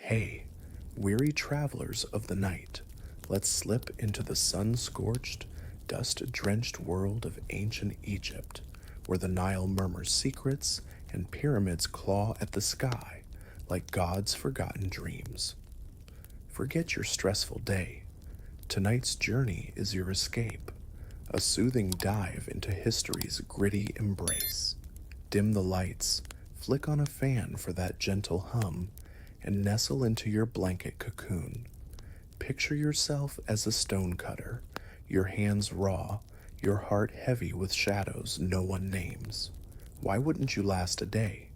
Hey, weary travelers of the night, let's slip into the sun-scorched, dust-drenched world of ancient Egypt, where the Nile murmurs secrets and pyramids claw at the sky like God's forgotten dreams. Forget your stressful day. Tonight's journey is your escape, a soothing dive into history's gritty embrace. Dim the lights, flick on a fan for that gentle hum, and nestle into your blanket cocoon. Picture yourself as a stonecutter, your hands raw, your heart heavy with shadows no one names. Why wouldn't you last a day?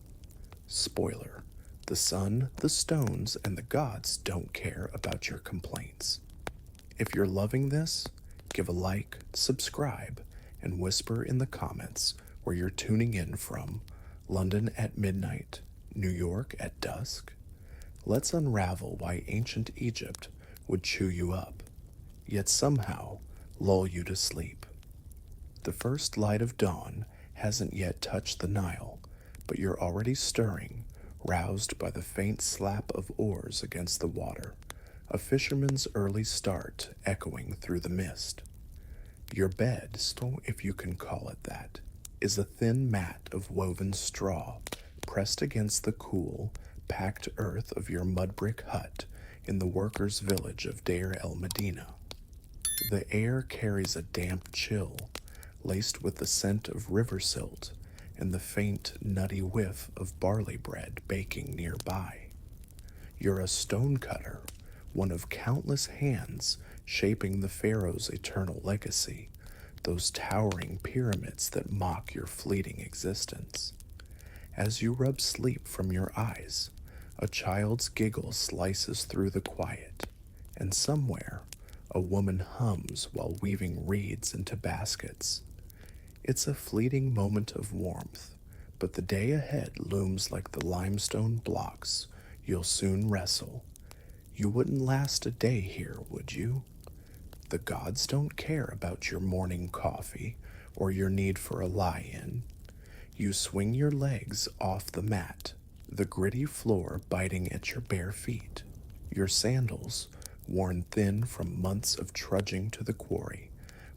Spoiler: the sun, the stones, and the gods don't care about your complaints. If you're loving this, give a like, subscribe, and whisper in the comments where you're tuning in from. London at midnight, New York at dusk. Let's unravel why ancient Egypt would chew you up, yet somehow lull you to sleep. The first light of dawn hasn't yet touched the Nile, but you're already stirring, roused by the faint slap of oars against the water, a fisherman's early start echoing through the mist. Your bed, if you can call it that, is a thin mat of woven straw pressed against the cool, packed earth of your mud brick hut in the workers' village of Deir el Medina. The air carries a damp chill, laced with the scent of river silt and the faint, nutty whiff of barley bread baking nearby. You're a stonecutter, one of countless hands shaping the pharaoh's eternal legacy, those towering pyramids that mock your fleeting existence. As you rub sleep from your eyes, a child's giggle slices through the quiet, and somewhere a woman hums while weaving reeds into baskets. It's a fleeting moment of warmth, but the day ahead looms like the limestone blocks you'll soon wrestle. You wouldn't last a day here, would you? The gods don't care about your morning coffee or your need for a lie-in. You swing your legs off the mat, the gritty floor biting at your bare feet. Your sandals, worn thin from months of trudging to the quarry,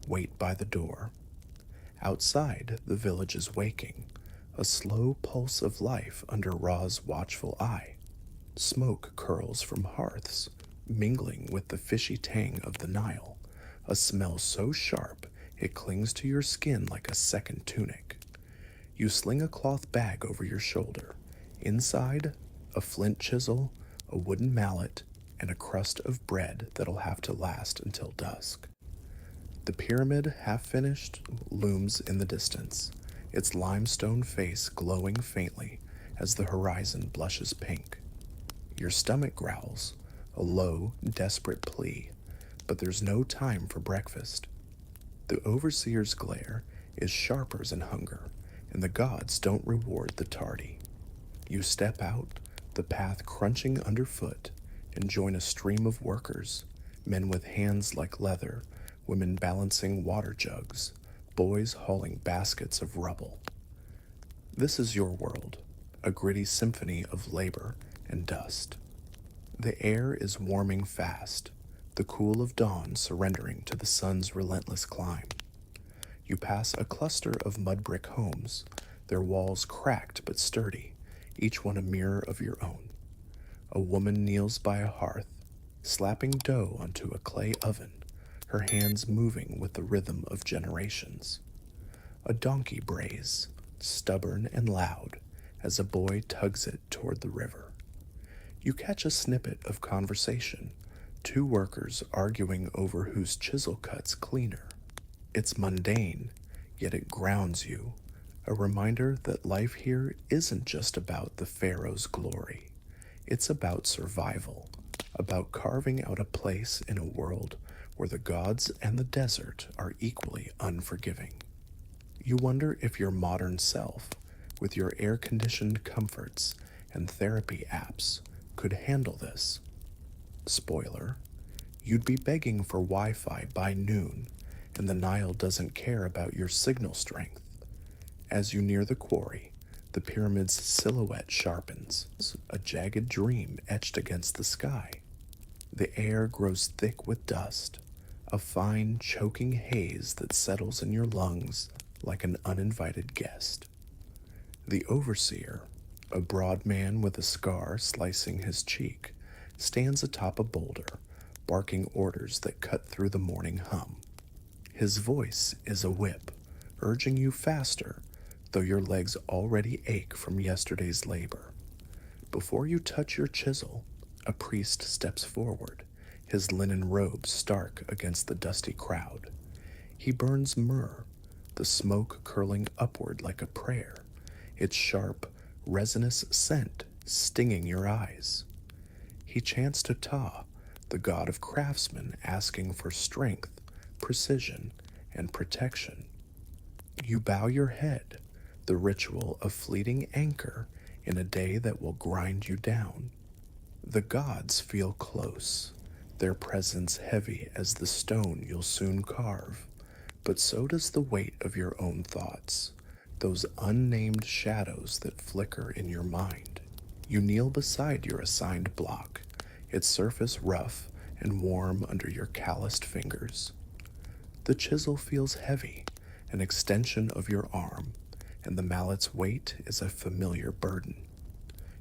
wait by the door. Outside, the village is waking, a slow pulse of life under Ra's watchful eye. Smoke curls from hearths, mingling with the fishy tang of the Nile, a smell so sharp it clings to your skin like a second tunic. You sling a cloth bag over your shoulder. Inside, a flint chisel, a wooden mallet, and a crust of bread that'll have to last until dusk. The pyramid, half finished, looms in the distance, its limestone face glowing faintly as the horizon blushes pink. Your stomach growls, a low, desperate plea, but there's no time for breakfast. The overseer's glare is sharper than hunger, and the gods don't reward the tardy. You step out, the path crunching underfoot, and join a stream of workers, men with hands like leather, women balancing water jugs, boys hauling baskets of rubble. This is your world, a gritty symphony of labor and dust. The air is warming fast, the cool of dawn surrendering to the sun's relentless climb. You pass a cluster of mud brick homes, their walls cracked but sturdy, each one a mirror of your own. A woman kneels by a hearth, slapping dough onto a clay oven, her hands moving with the rhythm of generations. A donkey brays, stubborn and loud, as a boy tugs it toward the river. You catch a snippet of conversation, two workers arguing over whose chisel cuts cleaner. It's mundane, yet it grounds you, a reminder that life here isn't just about the pharaoh's glory. It's about survival, about carving out a place in a world where the gods and the desert are equally unforgiving. You wonder if your modern self, with your air-conditioned comforts and therapy apps, could handle this. Spoiler: you'd be begging for Wi-Fi by noon, and the Nile doesn't care about your signal strength. As you near the quarry, The pyramid's silhouette sharpens, a jagged dream etched against the sky. The air grows thick with dust, a fine, choking haze that settles in your lungs like an uninvited guest. The overseer, a broad man with a scar slicing his cheek, stands atop a boulder, barking orders that cut through the morning hum. His voice is a whip, urging you faster, though your legs already ache from yesterday's labor. Before you touch your chisel, a priest steps forward, his linen robe stark against the dusty crowd. He burns myrrh, the smoke curling upward like a prayer, its sharp, resinous scent stinging your eyes. He chants to Ta, the god of craftsmen, asking for strength, precision, and protection. You bow your head, the ritual of fleeting anchor in a day that will grind you down. The gods feel close, their presence heavy as the stone you'll soon carve, but so does the weight of your own thoughts, those unnamed shadows that flicker in your mind. You kneel beside your assigned block, its surface rough and warm under your calloused fingers. The chisel feels heavy, an extension of your arm, and the mallet's weight is a familiar burden.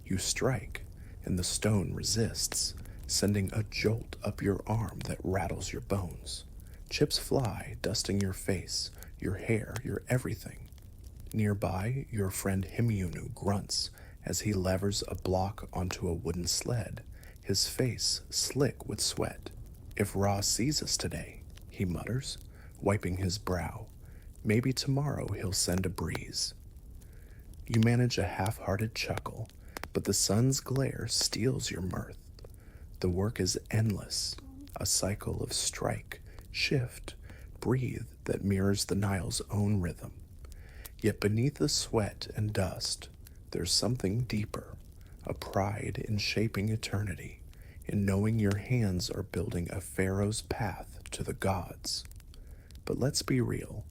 You strike, and the stone resists, sending a jolt up your arm that rattles your bones. Chips fly, dusting your face, your hair, your everything. Nearby, your friend Himiunu grunts as he levers a block onto a wooden sled, his face slick with sweat. "If Ra sees us today," he mutters, wiping his brow, "maybe tomorrow he'll send a breeze." You manage a half-hearted chuckle, but the sun's glare steals your mirth. The work is endless, a cycle of strike, shift, breathe that mirrors the Nile's own rhythm. Yet beneath the sweat and dust, there's something deeper, a pride in shaping eternity, in knowing your hands are building a pharaoh's path to the gods. But let's be real.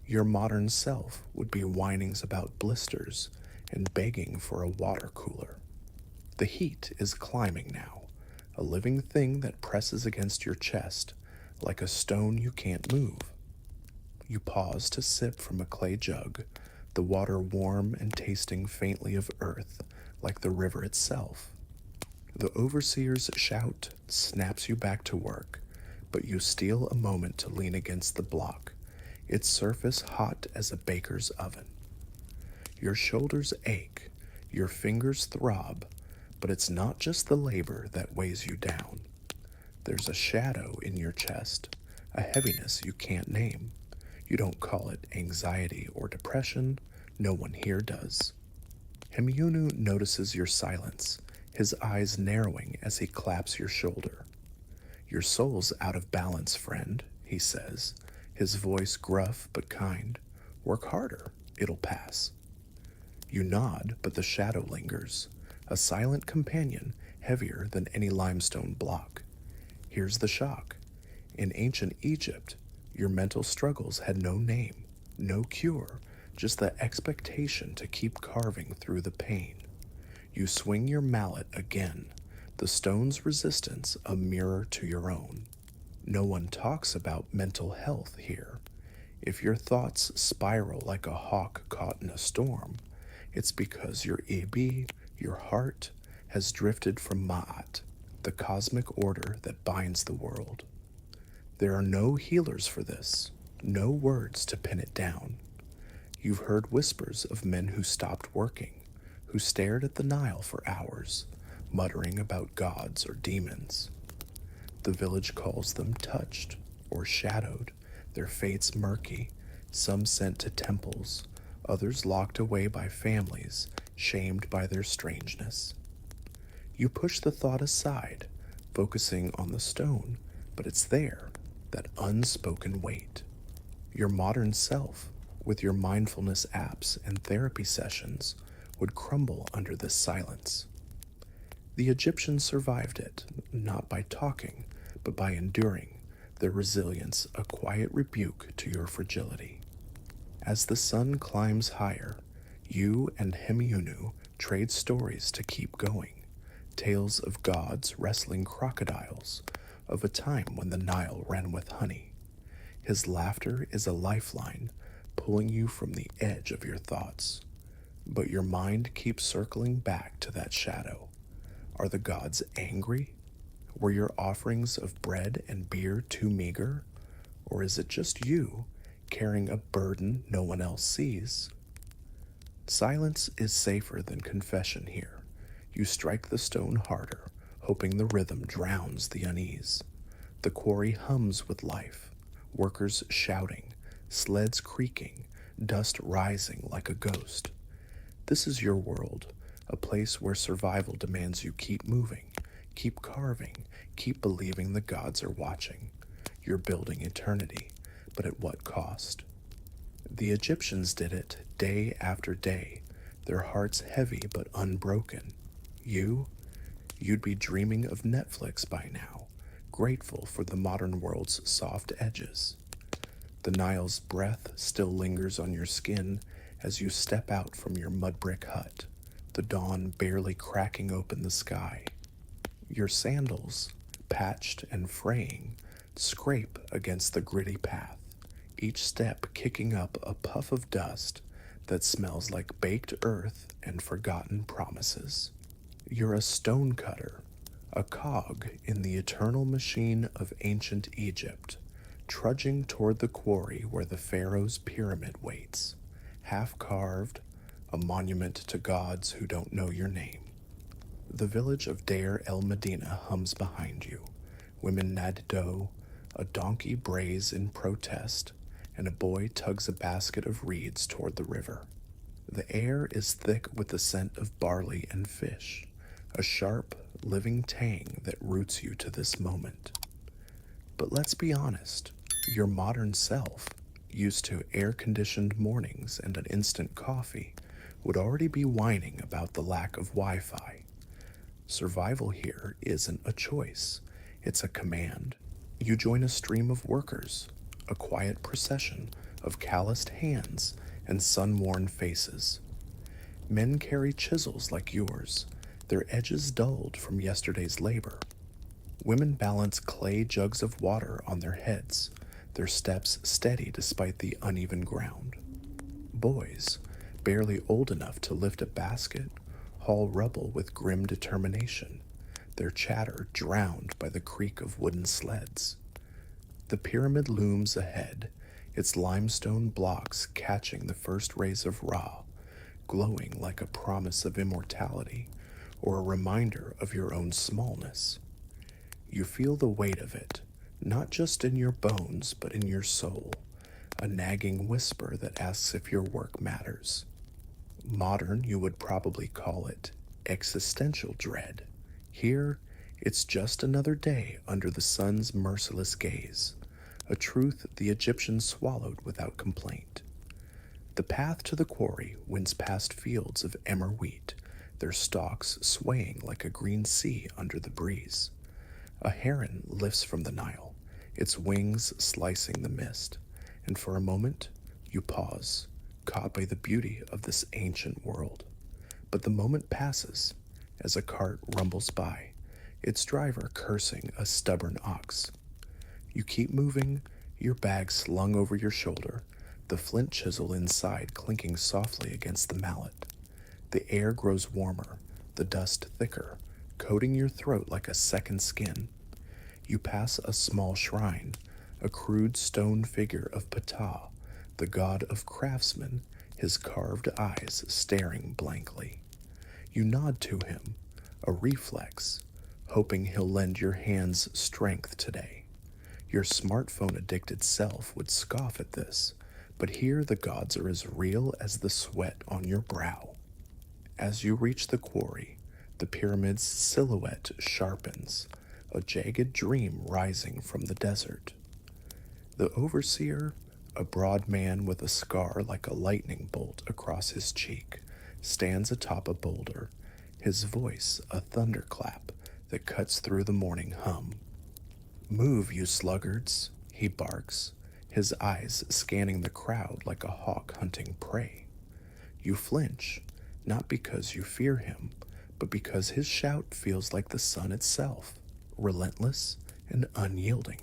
Your modern self would be whinings about blisters and begging for a water cooler. The heat is climbing now, a living thing that presses against your chest like a stone you can't move. You pause to sip from a clay jug, the water warm and tasting faintly of earth like the river itself. The overseer's shout snaps you back to work, but you steal a moment to lean against the block, its surface hot as a baker's oven. Your shoulders ache, your fingers throb, but it's not just the labor that weighs you down. There's a shadow in your chest, a heaviness you can't name. You don't call it anxiety or depression, no one here does. Himiunu notices your silence, his eyes narrowing as he claps your shoulder. "Your soul's out of balance, friend," he says, his voice gruff but kind. "Work harder, it'll pass." You nod, but the shadow lingers, a silent companion heavier than any limestone block. Here's the shock. In ancient Egypt, your mental struggles had no name, no cure, just the expectation to keep carving through the pain. You swing your mallet again, the stone's resistance a mirror to your own. No one talks about mental health here. If your thoughts spiral like a hawk caught in a storm, it's because your Ibi, your heart, has drifted from Ma'at, the cosmic order that binds the world. There are no healers for this, no words to pin it down. You've heard whispers of men who stopped working, who stared at the Nile for hours, muttering about gods or demons. The village calls them touched or shadowed, their fates murky, some sent to temples, others locked away by families, shamed by their strangeness. You push the thought aside, focusing on the stone, but it's there, that unspoken weight. Your modern self, with your mindfulness apps and therapy sessions, would crumble under this silence. The Egyptians survived it, not by talking, but by enduring, their resilience a quiet rebuke to your fragility. As the sun climbs higher, You and Hemiunu trade stories to keep going, tales of gods wrestling crocodiles, of a time when the Nile ran with honey. His laughter is a lifeline, pulling you from the edge of your thoughts. But your mind keeps circling back to that shadow. Are the gods angry? Were your offerings of bread and beer too meager? Or is it just you carrying a burden no one else sees? Silence is safer than confession here. You strike the stone harder, hoping the rhythm drowns the unease. The quarry hums with life, workers shouting, sleds creaking, dust rising like a ghost. This is your world, a place where survival demands you keep moving, keep carving, keep believing the gods are watching. You're building eternity, but at what cost? The Egyptians did it day after day, their hearts heavy but unbroken. You'd be dreaming of Netflix by now, grateful for the modern world's soft edges. The Nile's breath still lingers on your skin as you step out from your mud brick hut, the dawn barely cracking open the sky. Your sandals, patched and fraying, scrape against the gritty path, each step kicking up a puff of dust that smells like baked earth and forgotten promises. You're a stone cutter, a cog in the eternal machine of ancient Egypt, trudging toward the quarry where the pharaoh's pyramid waits, half carved, a monument to gods who don't know your name. The village of Deir el Medina hums behind you. Women knead dough, a donkey brays in protest, and a boy tugs a basket of reeds toward the river. The air is thick with the scent of barley and fish, a sharp, living tang that roots you to this moment. But let's be honest, your modern self, used to air-conditioned mornings and an instant coffee, would already be whining about the lack of Wi-Fi. Survival here isn't a choice, it's a command. You join a stream of workers, a quiet procession of calloused hands and sun-worn faces. Men carry chisels like yours, their edges dulled from yesterday's labor. Women balance clay jugs of water on their heads, their steps steady despite the uneven ground. Boys, barely old enough to lift a basket, haul rubble with grim determination, their chatter drowned by the creak of wooden sleds. The pyramid looms ahead, its limestone blocks catching the first rays of Ra, glowing like a promise of immortality or a reminder of your own smallness. You feel the weight of it, not just in your bones but in your soul, a nagging whisper that asks if your work matters. Modern, you would probably call it existential dread. Here, it's just another day under the sun's merciless gaze, a truth the Egyptians swallowed without complaint. The path to the quarry winds past fields of emmer wheat, their stalks swaying like a green sea under the breeze. A heron lifts from the Nile, its wings slicing the mist, and for a moment you pause, caught by the beauty of this ancient world. But the moment passes as a cart rumbles by, its driver cursing a stubborn ox. You keep moving, your bag slung over your shoulder, the flint chisel inside clinking softly against the mallet. The air grows warmer, the dust thicker, coating your throat like a second skin. You pass a small shrine, a crude stone figure of Ptah, the god of craftsmen, his carved eyes staring blankly. You nod to him, a reflex, hoping he'll lend your hands strength today. Your smartphone-addicted self would scoff at this, but here the gods are as real as the sweat on your brow. As you reach the quarry, the pyramid's silhouette sharpens, a jagged dream rising from the desert. The overseer, a broad man with a scar like a lightning bolt across his cheek, stands atop a boulder, his voice a thunderclap that cuts through the morning hum. "Move, you sluggards," he barks, his eyes scanning the crowd like a hawk hunting prey. You flinch, not because you fear him, but because his shout feels like the sun itself, relentless and unyielding.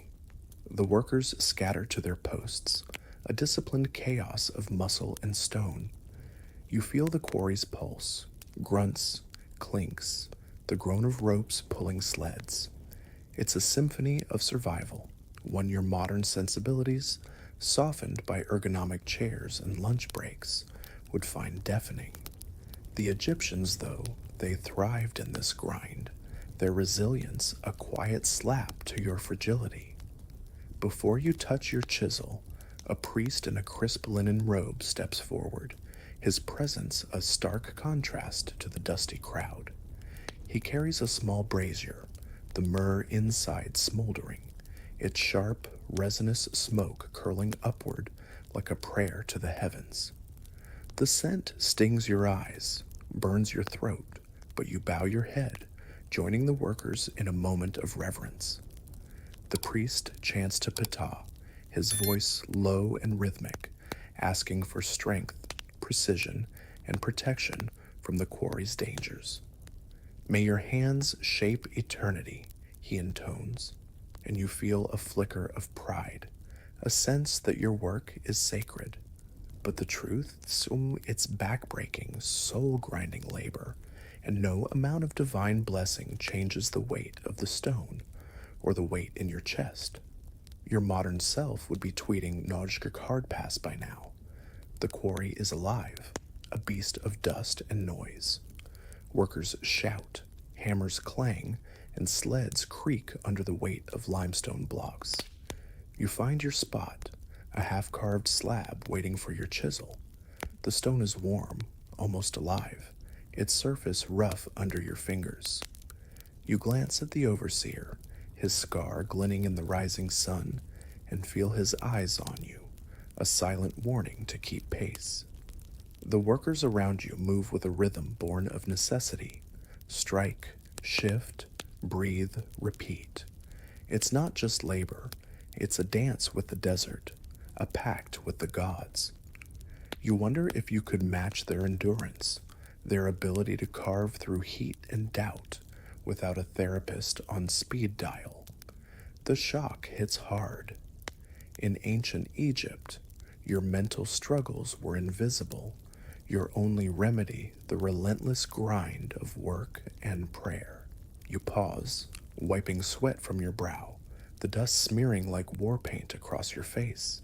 The workers scatter to their posts, a disciplined chaos of muscle and stone. You feel the quarry's pulse, grunts, clinks, the groan of ropes pulling sleds. It's a symphony of survival, one your modern sensibilities, softened by ergonomic chairs and lunch breaks, would find deafening. The Egyptians, though, they thrived in this grind, their resilience a quiet slap to your fragility. Before you touch your chisel, a priest in a crisp linen robe steps forward, his presence a stark contrast to the dusty crowd. He carries a small brazier, the myrrh inside smoldering, its sharp, resinous smoke curling upward like a prayer to the heavens. The scent stings your eyes, burns your throat, but you bow your head, joining the workers in a moment of reverence. The priest chants to Ptah, his voice low and rhythmic, asking for strength, precision, and protection from the quarry's dangers. May your hands shape eternity, he intones, and you feel a flicker of pride, a sense that your work is sacred. But the truth, it's backbreaking, soul-grinding labor, and no amount of divine blessing changes the weight of the stone or the weight in your chest. Your modern self would be tweeting Nojgik Hardpass by now. The quarry is alive, a beast of dust and noise. Workers shout, hammers clang, and sleds creak under the weight of limestone blocks. You find your spot, a half-carved slab waiting for your chisel. The stone is warm, almost alive, its surface rough under your fingers. You glance at the overseer, his scar glinting in the rising sun, and feel his eyes on you, a silent warning to keep pace. The workers around you move with a rhythm born of necessity. Strike, shift, breathe, repeat. It's not just labor, it's a dance with the desert, a pact with the gods. You wonder if you could match their endurance, their ability to carve through heat and doubt without a therapist on speed dial. The shock hits hard. In ancient Egypt, your mental struggles were invisible, your only remedy the relentless grind of work and prayer. You pause, wiping sweat from your brow, the dust smearing like war paint across your face.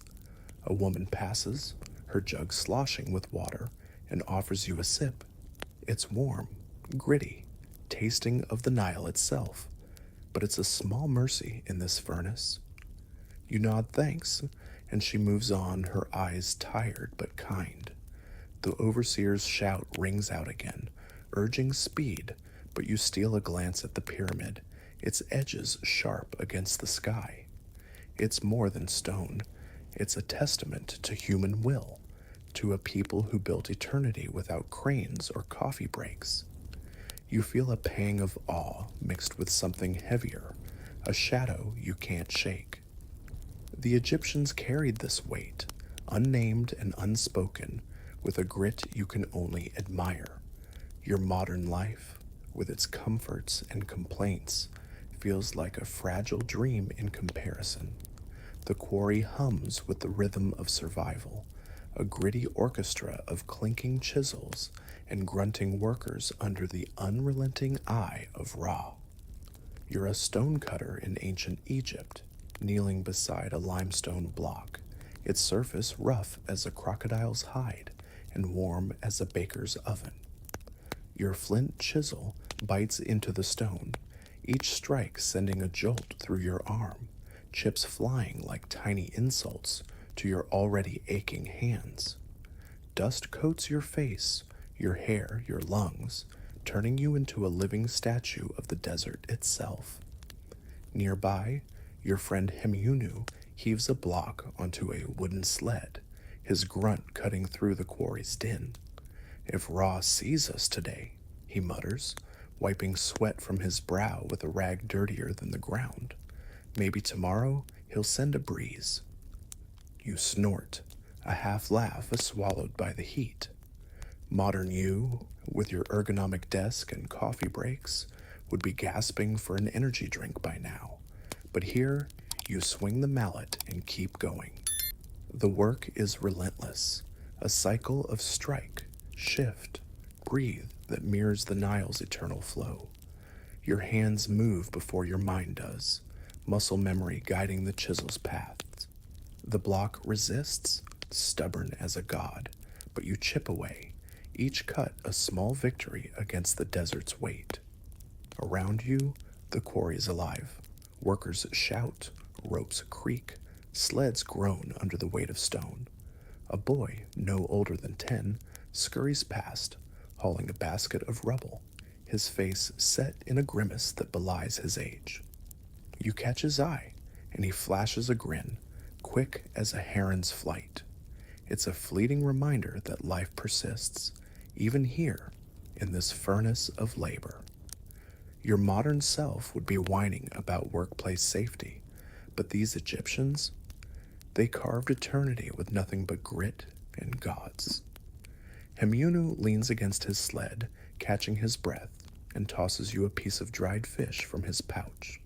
A woman passes, her jug sloshing with water, and offers you a sip. It's warm, gritty, tasting of the Nile itself, but it's a small mercy in this furnace. You nod thanks, and she moves on, her eyes tired but kind. The overseer's shout rings out again, urging speed, but you steal a glance at the pyramid, its edges sharp against the sky. It's more than stone. It's a testament to human will, to a people who built eternity without cranes or coffee breaks. You feel a pang of awe mixed with something heavier, a shadow you can't shake. The Egyptians carried this weight, unnamed and unspoken, with a grit you can only admire. Your modern life, with its comforts and complaints, feels like a fragile dream in comparison. The quarry hums with the rhythm of survival, a gritty orchestra of clinking chisels and grunting workers under the unrelenting eye of Ra. You're a stonecutter in ancient Egypt, kneeling beside a limestone block, its surface rough as a crocodile's hide and warm as a baker's oven. Your flint chisel bites into the stone, each strike sending a jolt through your arm, chips flying like tiny insults to your already aching hands. Dust coats your face, your hair, your lungs, turning you into a living statue of the desert itself. Nearby, your friend Hemiunu heaves a block onto a wooden sled, his grunt cutting through the quarry's din. If Ra sees us today, he mutters, wiping sweat from his brow with a rag dirtier than the ground. Maybe tomorrow he'll send a breeze. You snort, a half laugh swallowed by the heat. Modern you, with your ergonomic desk and coffee breaks, would be gasping for an energy drink by now. But here, you swing the mallet and keep going. The work is relentless, a cycle of strike, shift, breathe that mirrors the Nile's eternal flow. Your hands move before your mind does, muscle memory guiding the chisel's paths. The block resists, stubborn as a god, but you chip away, each cut a small victory against the desert's weight. Around you, the quarry is alive. Workers shout, ropes creak, sleds groan under the weight of stone. A boy, no older than 10, scurries past, hauling a basket of rubble, his face set in a grimace that belies his age. You catch his eye, and he flashes a grin, quick as a heron's flight. It's a fleeting reminder that life persists, even here, in this furnace of labor. Your modern self would be whining about workplace safety, but these Egyptians, they carved eternity with nothing but grit and gods. Hemunu leans against his sled, catching his breath, and tosses you a piece of dried fish from his pouch.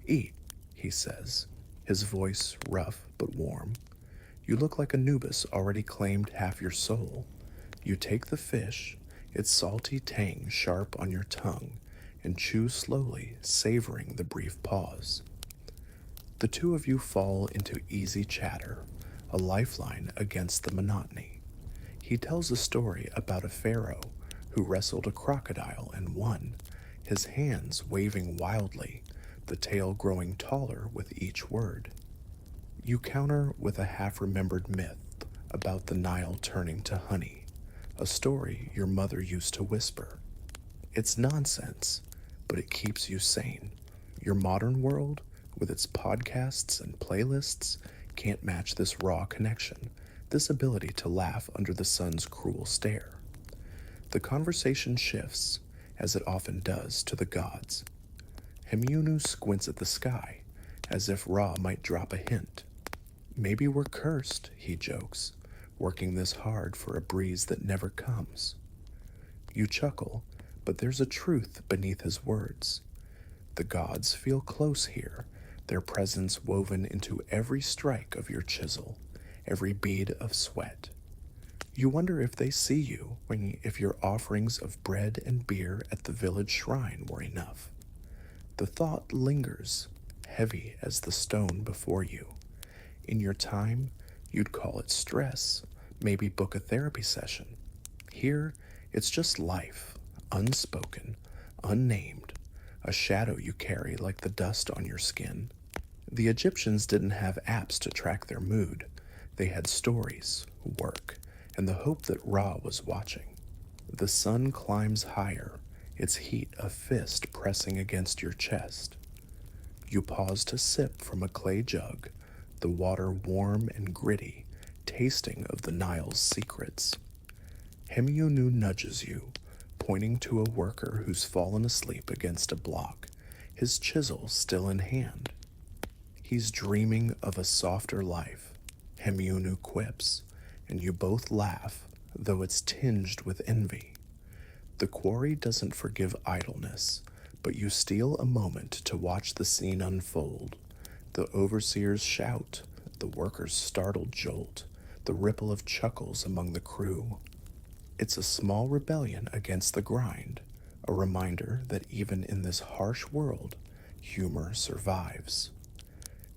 Eat, he says, his voice rough but warm. You look like Anubis already claimed half your soul. You take the fish, its salty tang sharp on your tongue, and chew slowly, savoring the brief pause. The two of you fall into easy chatter, a lifeline against the monotony. He tells a story about a pharaoh who wrestled a crocodile and won, his hands waving wildly, the tail growing taller with each word. You counter with a half-remembered myth about the Nile turning to honey, a story your mother used to whisper. It's nonsense, but it keeps you sane. Your modern world, with its podcasts and playlists, can't match this raw connection, this ability to laugh under the sun's cruel stare. The conversation shifts, as it often does, to the gods. Hemunu squints at the sky, as if Ra might drop a hint. Maybe we're cursed, he jokes, working this hard for a breeze that never comes. You chuckle, but there's a truth beneath his words. The gods feel close here, their presence woven into every strike of your chisel, every bead of sweat. You wonder if they see you, if your offerings of bread and beer at the village shrine were enough. The thought lingers, heavy as the stone before you. In your time, you'd call it stress, maybe book a therapy session. Here, it's just life, unspoken, unnamed, a shadow you carry like the dust on your skin. The Egyptians didn't have apps to track their mood. They had stories, work, and the hope that Ra was watching. The sun climbs higher, its heat a fist pressing against your chest. You pause to sip from a clay jug, the water warm and gritty, tasting of the Nile's secrets. Hemunu nudges you, pointing to a worker who's fallen asleep against a block, his chisel still in hand. He's dreaming of a softer life, Hemunu quips, and you both laugh, though it's tinged with envy. The quarry doesn't forgive idleness, but you steal a moment to watch the scene unfold. The overseer's shout, the workers' startled jolt, the ripple of chuckles among the crew. It's a small rebellion against the grind, a reminder that even in this harsh world, humor survives.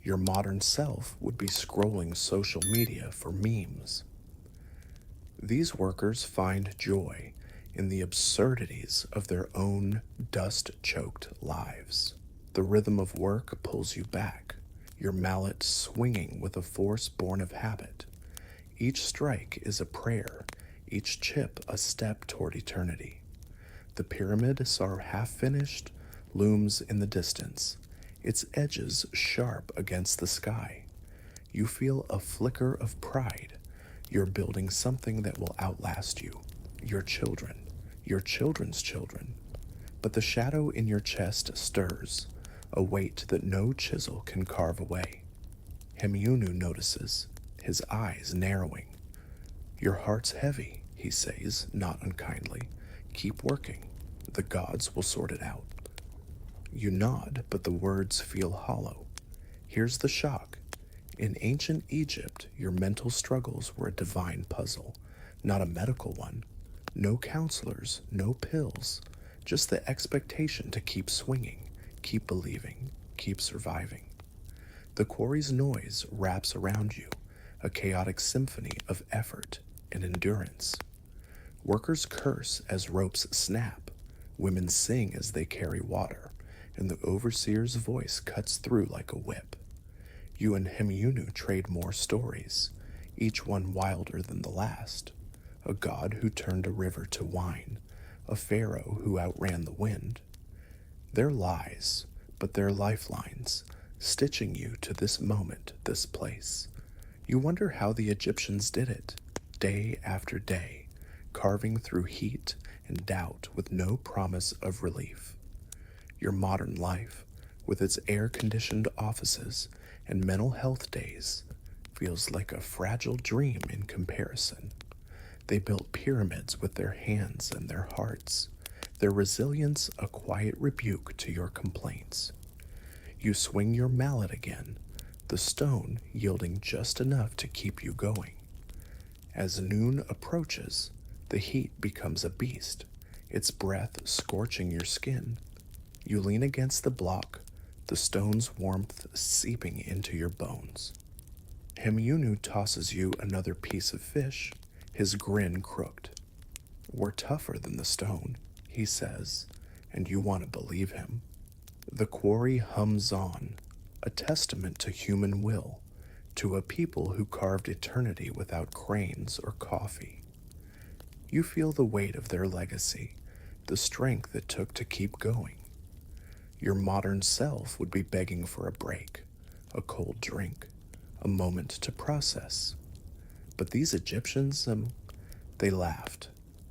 Your modern self would be scrolling social media for memes. These workers find joy in the absurdities of their own dust-choked lives. The rhythm of work pulls you back, your mallet swinging with a force born of habit. Each strike is a prayer, each chip a step toward eternity. The pyramid, Sar half-finished, looms in the distance, its edges sharp against the sky. You feel a flicker of pride. You're building something that will outlast you, your children, your children's children. But the shadow in your chest stirs, a weight that no chisel can carve away. Hemunu notices, his eyes narrowing. Your heart's heavy, he he says, not unkindly. Keep working. The gods will sort it out. You nod, but the words feel hollow. Here's the shock. In ancient Egypt, your mental struggles were a divine puzzle, not a medical one. No counselors, no pills, just the expectation to keep swinging, keep believing, keep surviving. The quarry's noise wraps around you, a chaotic symphony of effort and endurance. Workers curse as ropes snap, women sing as they carry water, and the overseer's voice cuts through like a whip. You and Hemiunu trade more stories, each one wilder than the last. A god who turned a river to wine, a pharaoh who outran the wind. They're lies, but they're lifelines, stitching you to this moment, this place. You wonder how the Egyptians did it, day after day, carving through heat and doubt with no promise of relief. Your modern life, with its air-conditioned offices and mental health days, feels like a fragile dream in comparison. They built pyramids with their hands and their hearts, their resilience a quiet rebuke to your complaints. You swing your mallet again, the stone yielding just enough to keep you going. As noon approaches, the heat becomes a beast, its breath scorching your skin. You lean against the block, the stone's warmth seeping into your bones. Hemiunu tosses you another piece of fish, his grin crooked. We're tougher than the stone, he says, and you want to believe him. The quarry hums on, a testament to human will, to a people who carved eternity without cranes or coffee. You feel the weight of their legacy, the strength it took to keep going. Your modern self would be begging for a break, a cold drink, a moment to process. But these Egyptians, they laughed,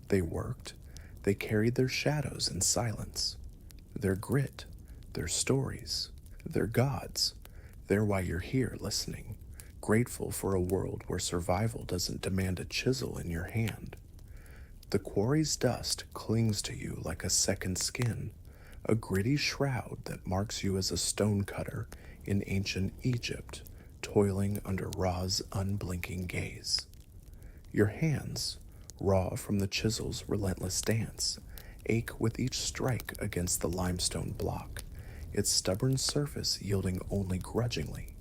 they worked, they carried their shadows in silence, their grit, their stories, their gods. They're why you're here listening, grateful for a world where survival doesn't demand a chisel in your hand. The quarry's dust clings to you like a second skin, a gritty shroud that marks you as a stonecutter in ancient Egypt, toiling under Ra's unblinking gaze. Your hands, raw from the chisel's relentless dance, ache with each strike against the limestone block, its stubborn surface yielding only grudgingly.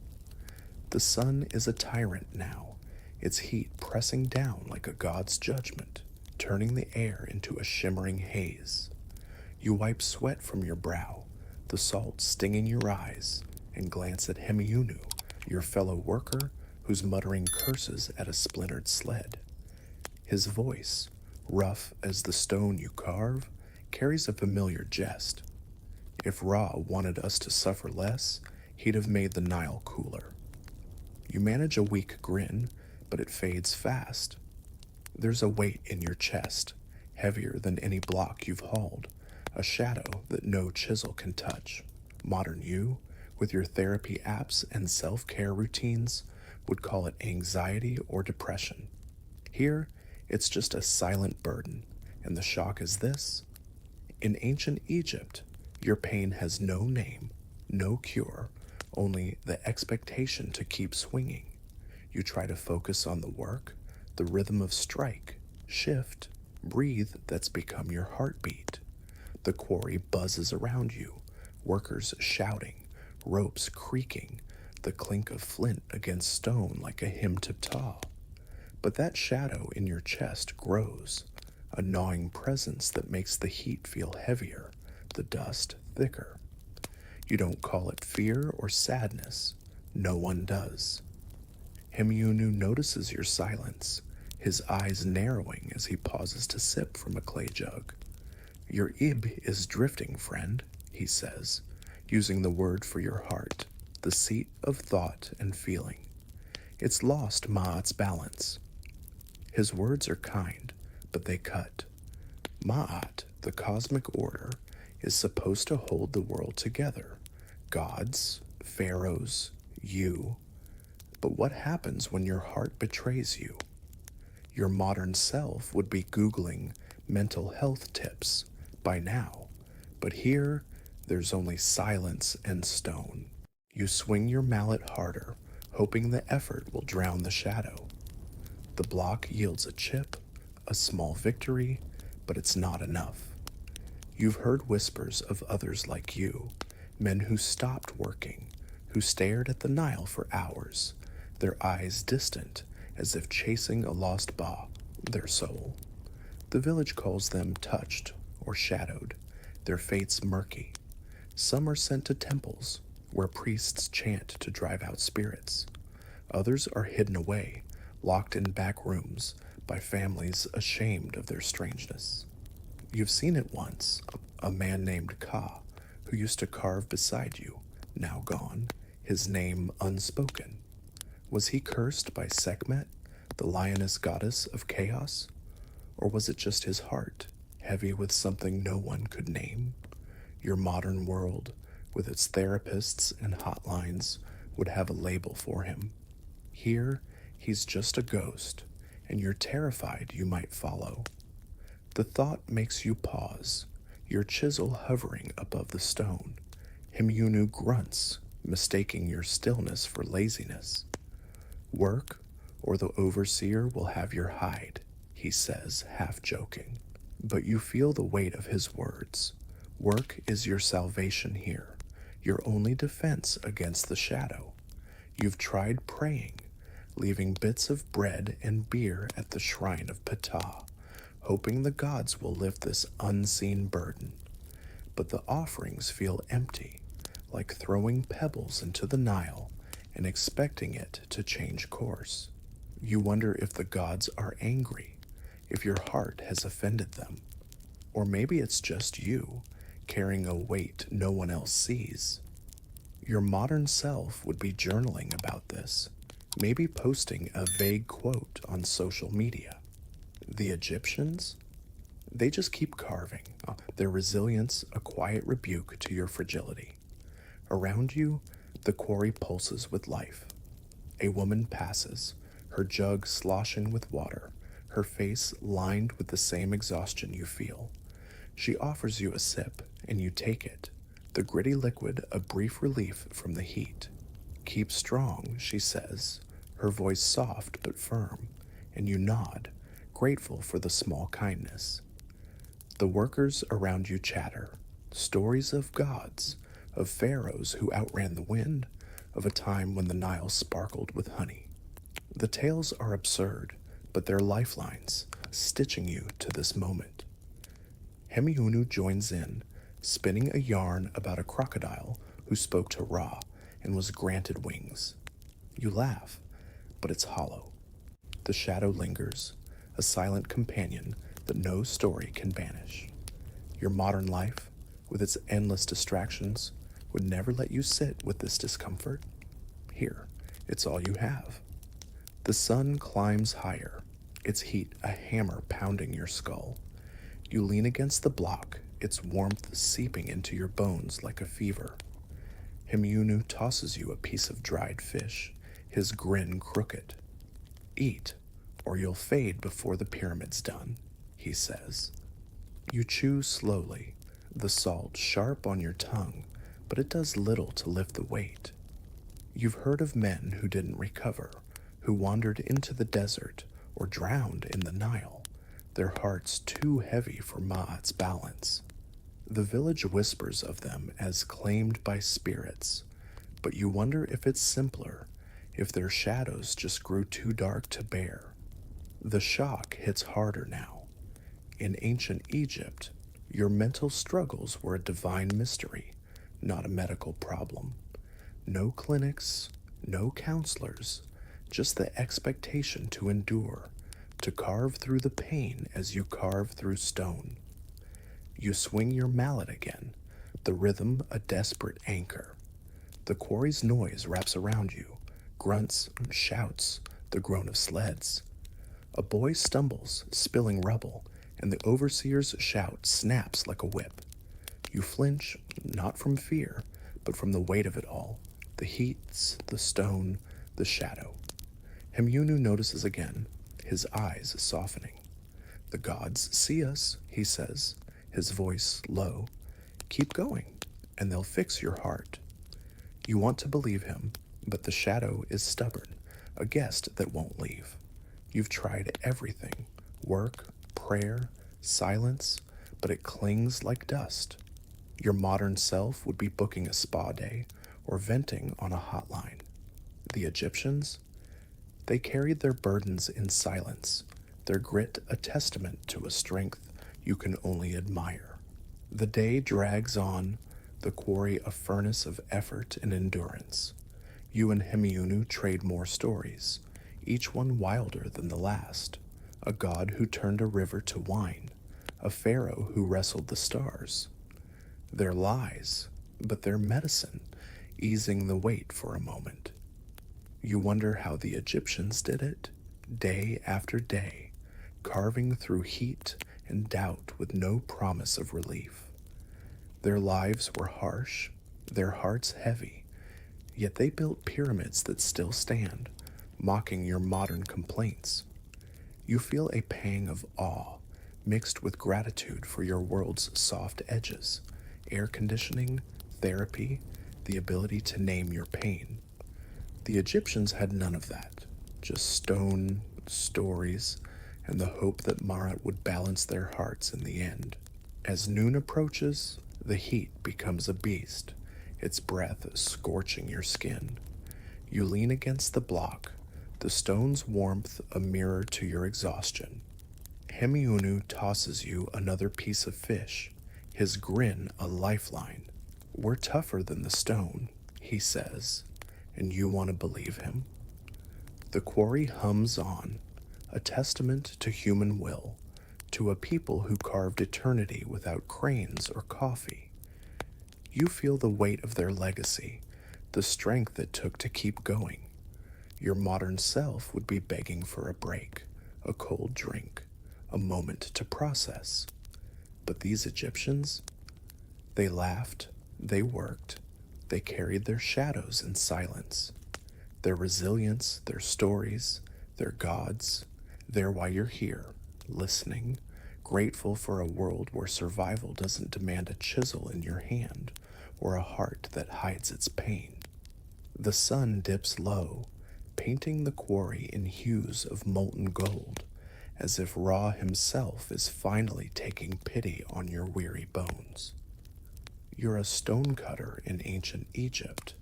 The sun is a tyrant now, its heat pressing down like a god's judgment, turning the air into a shimmering haze. You wipe sweat from your brow, the salt stinging your eyes, and glance at Hemiunu, your fellow worker who's muttering curses at a splintered sled. His voice, rough as the stone you carve, carries a familiar jest. If Ra wanted us to suffer less, he'd have made the Nile cooler. You manage a weak grin, but it fades fast. There's a weight in your chest, heavier than any block you've hauled, a shadow that no chisel can touch. Modern you, with your therapy apps and self-care routines, would call it anxiety or depression. Here, it's just a silent burden, and the shock is this. In ancient Egypt, your pain has no name, no cure, only the expectation to keep swinging. You try to focus on the work, the rhythm of strike, shift, breathe that's become your heartbeat. The quarry buzzes around you, workers shouting, ropes creaking, the clink of flint against stone like a hymn to Ptah. But that shadow in your chest grows, a gnawing presence that makes the heat feel heavier, the dust thicker. You don't call it fear or sadness. No one does. Hemiunu notices your silence, his eyes narrowing as he pauses to sip from a clay jug. Your ib is drifting, friend, he says, using the word for your heart, the seat of thought and feeling. It's lost Ma'at's balance. His words are kind, but they cut. Ma'at, the cosmic order, is supposed to hold the world together. Gods, pharaohs, you. But what happens when your heart betrays you? Your modern self would be Googling mental health tips by now, but here there's only silence and stone. You swing your mallet harder, hoping the effort will drown the shadow. The block yields a chip, a small victory, but it's not enough. You've heard whispers of others like you, men who stopped working, who stared at the Nile for hours, their eyes distant as if chasing a lost their soul. The village calls them touched or shadowed, their fates murky. Some are sent to temples, where priests chant to drive out spirits. Others are hidden away, locked in back rooms by families ashamed of their strangeness. You've seen it once, a man named Ka, who used to carve beside you, now gone, his name unspoken. Was he cursed by Sekhmet, the lioness goddess of chaos? Or was it just his heart, heavy with something no one could name? Your modern world, with its therapists and hotlines, would have a label for him. Here, he's just a ghost, and you're terrified you might follow. The thought makes you pause, your chisel hovering above the stone. Himyunu grunts, mistaking your stillness for laziness. Work, or the overseer will have your hide, he says, half joking. But you feel the weight of his words. Work is your salvation here, your only defense against the shadow. You've tried praying, leaving bits of bread and beer at the shrine of Ptah, hoping the gods will lift this unseen burden. But the offerings feel empty, like throwing pebbles into the Nile and expecting it to change course. You wonder if the gods are angry, if your heart has offended them. Or maybe it's just you, carrying a weight no one else sees. Your modern self would be journaling about this, maybe posting a vague quote on social media. The Egyptians? They just keep carving, their resilience a quiet rebuke to your fragility. Around you, the quarry pulses with life. A woman passes, her jug sloshing with water, her face lined with the same exhaustion you feel. She offers you a sip, and you take it, the gritty liquid a brief relief from the heat. Keep strong, she says, her voice soft but firm, and you nod, grateful for the small kindness. The workers around you chatter, stories of gods, of pharaohs who outran the wind, of a time when the Nile sparkled with honey. The tales are absurd, but they're lifelines, stitching you to this moment. Hemiunu joins in, spinning a yarn about a crocodile who spoke to Ra and was granted wings. You laugh, but it's hollow. The shadow lingers, a silent companion that no story can banish. Your modern life, with its endless distractions, would never let you sit with this discomfort. Here, it's all you have. The sun climbs higher, its heat a hammer pounding your skull. You lean against the block, its warmth seeping into your bones like a fever. Himyunu tosses you a piece of dried fish, his grin crooked. Eat, or you'll fade before the pyramid's done, he says. You chew slowly, the salt sharp on your tongue, but it does little to lift the weight. You've heard of men who didn't recover, who wandered into the desert or drowned in the Nile, their hearts too heavy for Ma'at's balance. The village whispers of them as claimed by spirits, but you wonder if it's simpler, if their shadows just grew too dark to bear. The shock hits harder now. In ancient Egypt, your mental struggles were a divine mystery, not a medical problem. No clinics, no counselors, just the expectation to endure, to carve through the pain as you carve through stone. You swing your mallet again, the rhythm a desperate anchor. The quarry's noise wraps around you, grunts, shouts, the groan of sleds. A boy stumbles, spilling rubble, and the overseer's shout snaps like a whip. You flinch, not from fear, but from the weight of it all, the heats, the stone, the shadow. Hemyunu notices again, his eyes softening. The gods see us, he says, his voice low. Keep going, and they'll fix your heart. You want to believe him, but the shadow is stubborn, a guest that won't leave. You've tried everything, work, prayer, silence, but it clings like dust. Your modern self would be booking a spa day or venting on a hotline. The Egyptians? They carried their burdens in silence, their grit a testament to a strength you can only admire. The day drags on, the quarry a furnace of effort and endurance. You and Hemiunu trade more stories, each one wilder than the last. A god who turned a river to wine, a pharaoh who wrestled the stars. They're lies, but they're medicine, easing the weight for a moment. You wonder how the Egyptians did it, day after day, carving through heat and doubt with no promise of relief. Their lives were harsh, their hearts heavy, yet they built pyramids that still stand, mocking your modern complaints. You feel a pang of awe, mixed with gratitude for your world's soft edges, air conditioning, therapy, the ability to name your pain. The Egyptians had none of that, just stone, stories, and the hope that Marat would balance their hearts in the end. As noon approaches, the heat becomes a beast, its breath scorching your skin. You lean against the block, the stone's warmth a mirror to your exhaustion. Hemiunu tosses you another piece of fish, his grin a lifeline. We're tougher than the stone, he says, and you want to believe him? The quarry hums on, a testament to human will, to a people who carved eternity without cranes or coffee. You feel the weight of their legacy, the strength it took to keep going. Your modern self would be begging for a break, a cold drink, a moment to process. But these Egyptians, they laughed, they worked, they carried their shadows in silence. Their resilience, their stories, their gods, they're why you're here, listening, grateful for a world where survival doesn't demand a chisel in your hand or a heart that hides its pain. The sun dips low, painting the quarry in hues of molten gold, as if Ra himself is finally taking pity on your weary bones. You're a stonecutter in ancient Egypt,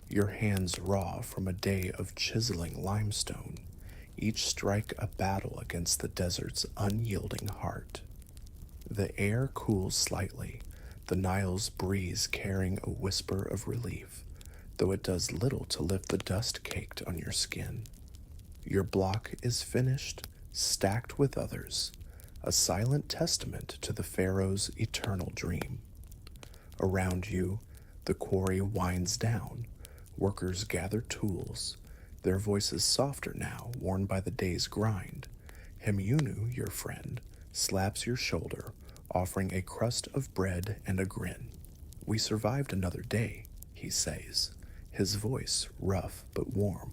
your hands raw from a day of chiseling limestone, each strike a battle against the desert's unyielding heart. The air cools slightly, the Nile's breeze carrying a whisper of relief, though it does little to lift the dust caked on your skin. Your block is finished, stacked with others, a silent testament to the pharaoh's eternal dream. Around you, the quarry winds down. Workers gather tools, their voices softer now, worn by the day's grind. Hemiunu, your friend, slaps your shoulder, offering a crust of bread and a grin. We survived another day, he says, his voice rough but warm.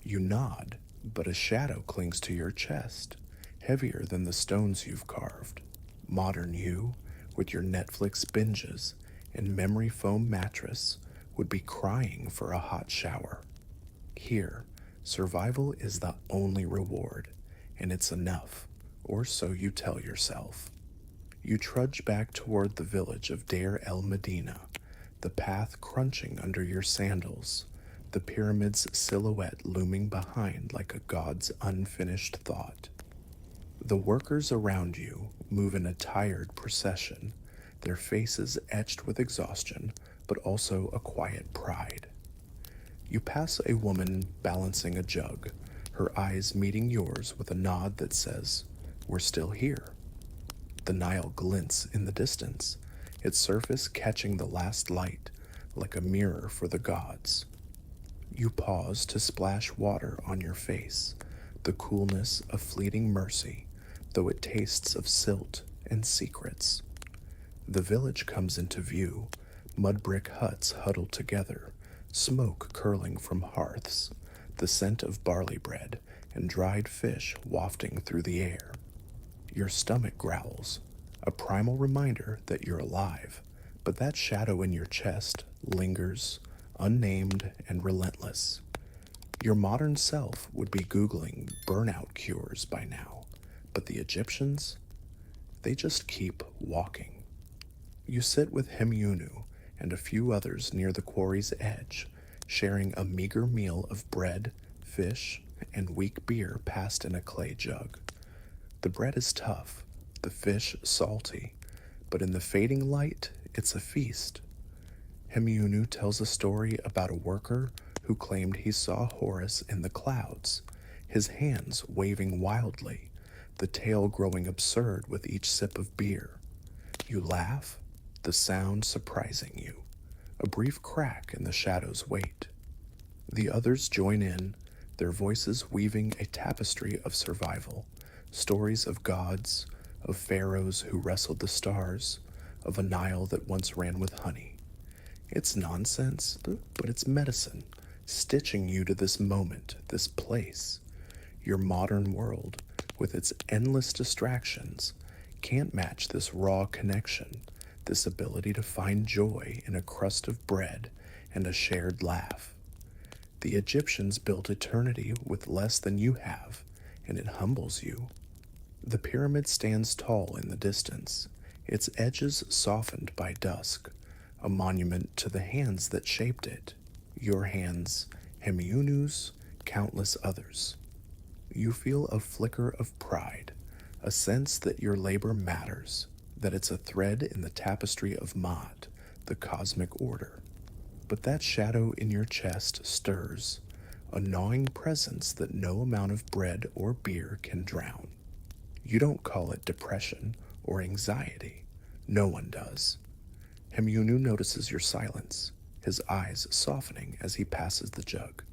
You nod, but a shadow clings to your chest, heavier than the stones you've carved. Modern you, with your Netflix binges and memory foam mattress, would be crying for a hot shower. Here, survival is the only reward, and it's enough, or so you tell yourself. You trudge back toward the village of Deir el Medina, the path crunching under your sandals, the pyramid's silhouette looming behind like a god's unfinished thought. The workers around you move in a tired procession, their faces etched with exhaustion, but also a quiet pride. You pass a woman balancing a jug, her eyes meeting yours with a nod that says, "We're still here." The Nile glints in the distance, its surface catching the last light like a mirror for the gods. You pause to splash water on your face, the coolness of fleeting mercy, though it tastes of silt and secrets. The village comes into view, mud brick huts huddled together, smoke curling from hearths, the scent of barley bread, and dried fish wafting through the air. Your stomach growls, a primal reminder that you're alive, but that shadow in your chest lingers, unnamed and relentless. Your modern self would be Googling burnout cures by now, but the Egyptians, they just keep walking. You sit with Hemyunu and a few others near the quarry's edge, sharing a meager meal of bread, fish, and weak beer passed in a clay jug. The bread is tough, the fish salty, but in the fading light, it's a feast. Hemyunu tells a story about a worker who claimed he saw Horus in the clouds, his hands waving wildly, the tale growing absurd with each sip of beer. You laugh, the sound surprising you. A brief crack in the shadows wait. The others join in, their voices weaving a tapestry of survival, stories of gods, of pharaohs who wrestled the stars, of a Nile that once ran with honey. It's nonsense, but it's medicine, stitching you to this moment, this place. Your modern world, with its endless distractions, can't match this raw connection, this ability to find joy in a crust of bread and a shared laugh. The Egyptians built eternity with less than you have, and it humbles you. The pyramid stands tall in the distance, its edges softened by dusk, a monument to the hands that shaped it. Your hands, Hemyunu's, countless others. You feel a flicker of pride, a sense that your labor matters, that it's a thread in the tapestry of Maat, the cosmic order. But that shadow in your chest stirs, a gnawing presence that no amount of bread or beer can drown. You don't call it depression or anxiety. No one does. Hemyunu notices your silence, his eyes softening as he passes the jug.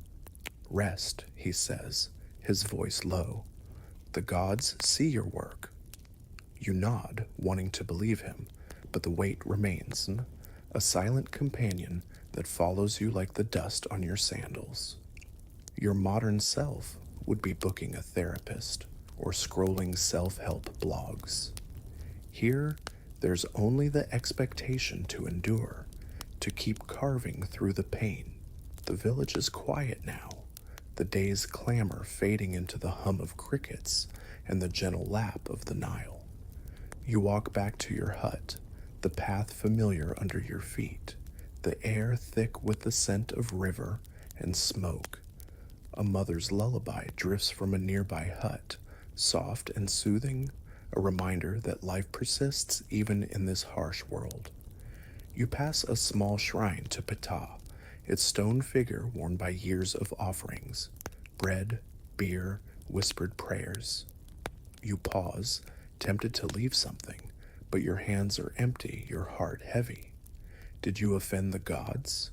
Rest, he says, his voice low. The gods see your work. You nod, wanting to believe him, but the weight remains, a silent companion that follows you like the dust on your sandals. Your modern self would be booking a therapist or scrolling self-help blogs. Here, there's only the expectation to endure, to keep carving through the pain. The village is quiet now, the day's clamor fading into the hum of crickets and the gentle lap of the Nile. You walk back to your hut, the path familiar under your feet, the air thick with the scent of river and smoke. A mother's lullaby drifts from a nearby hut, soft and soothing, a reminder that life persists even in this harsh world. You pass a small shrine to Ptah, its stone figure worn by years of offerings, bread, beer, whispered prayers. You pause, tempted to leave something, but your hands are empty, your heart heavy. Did you offend the gods?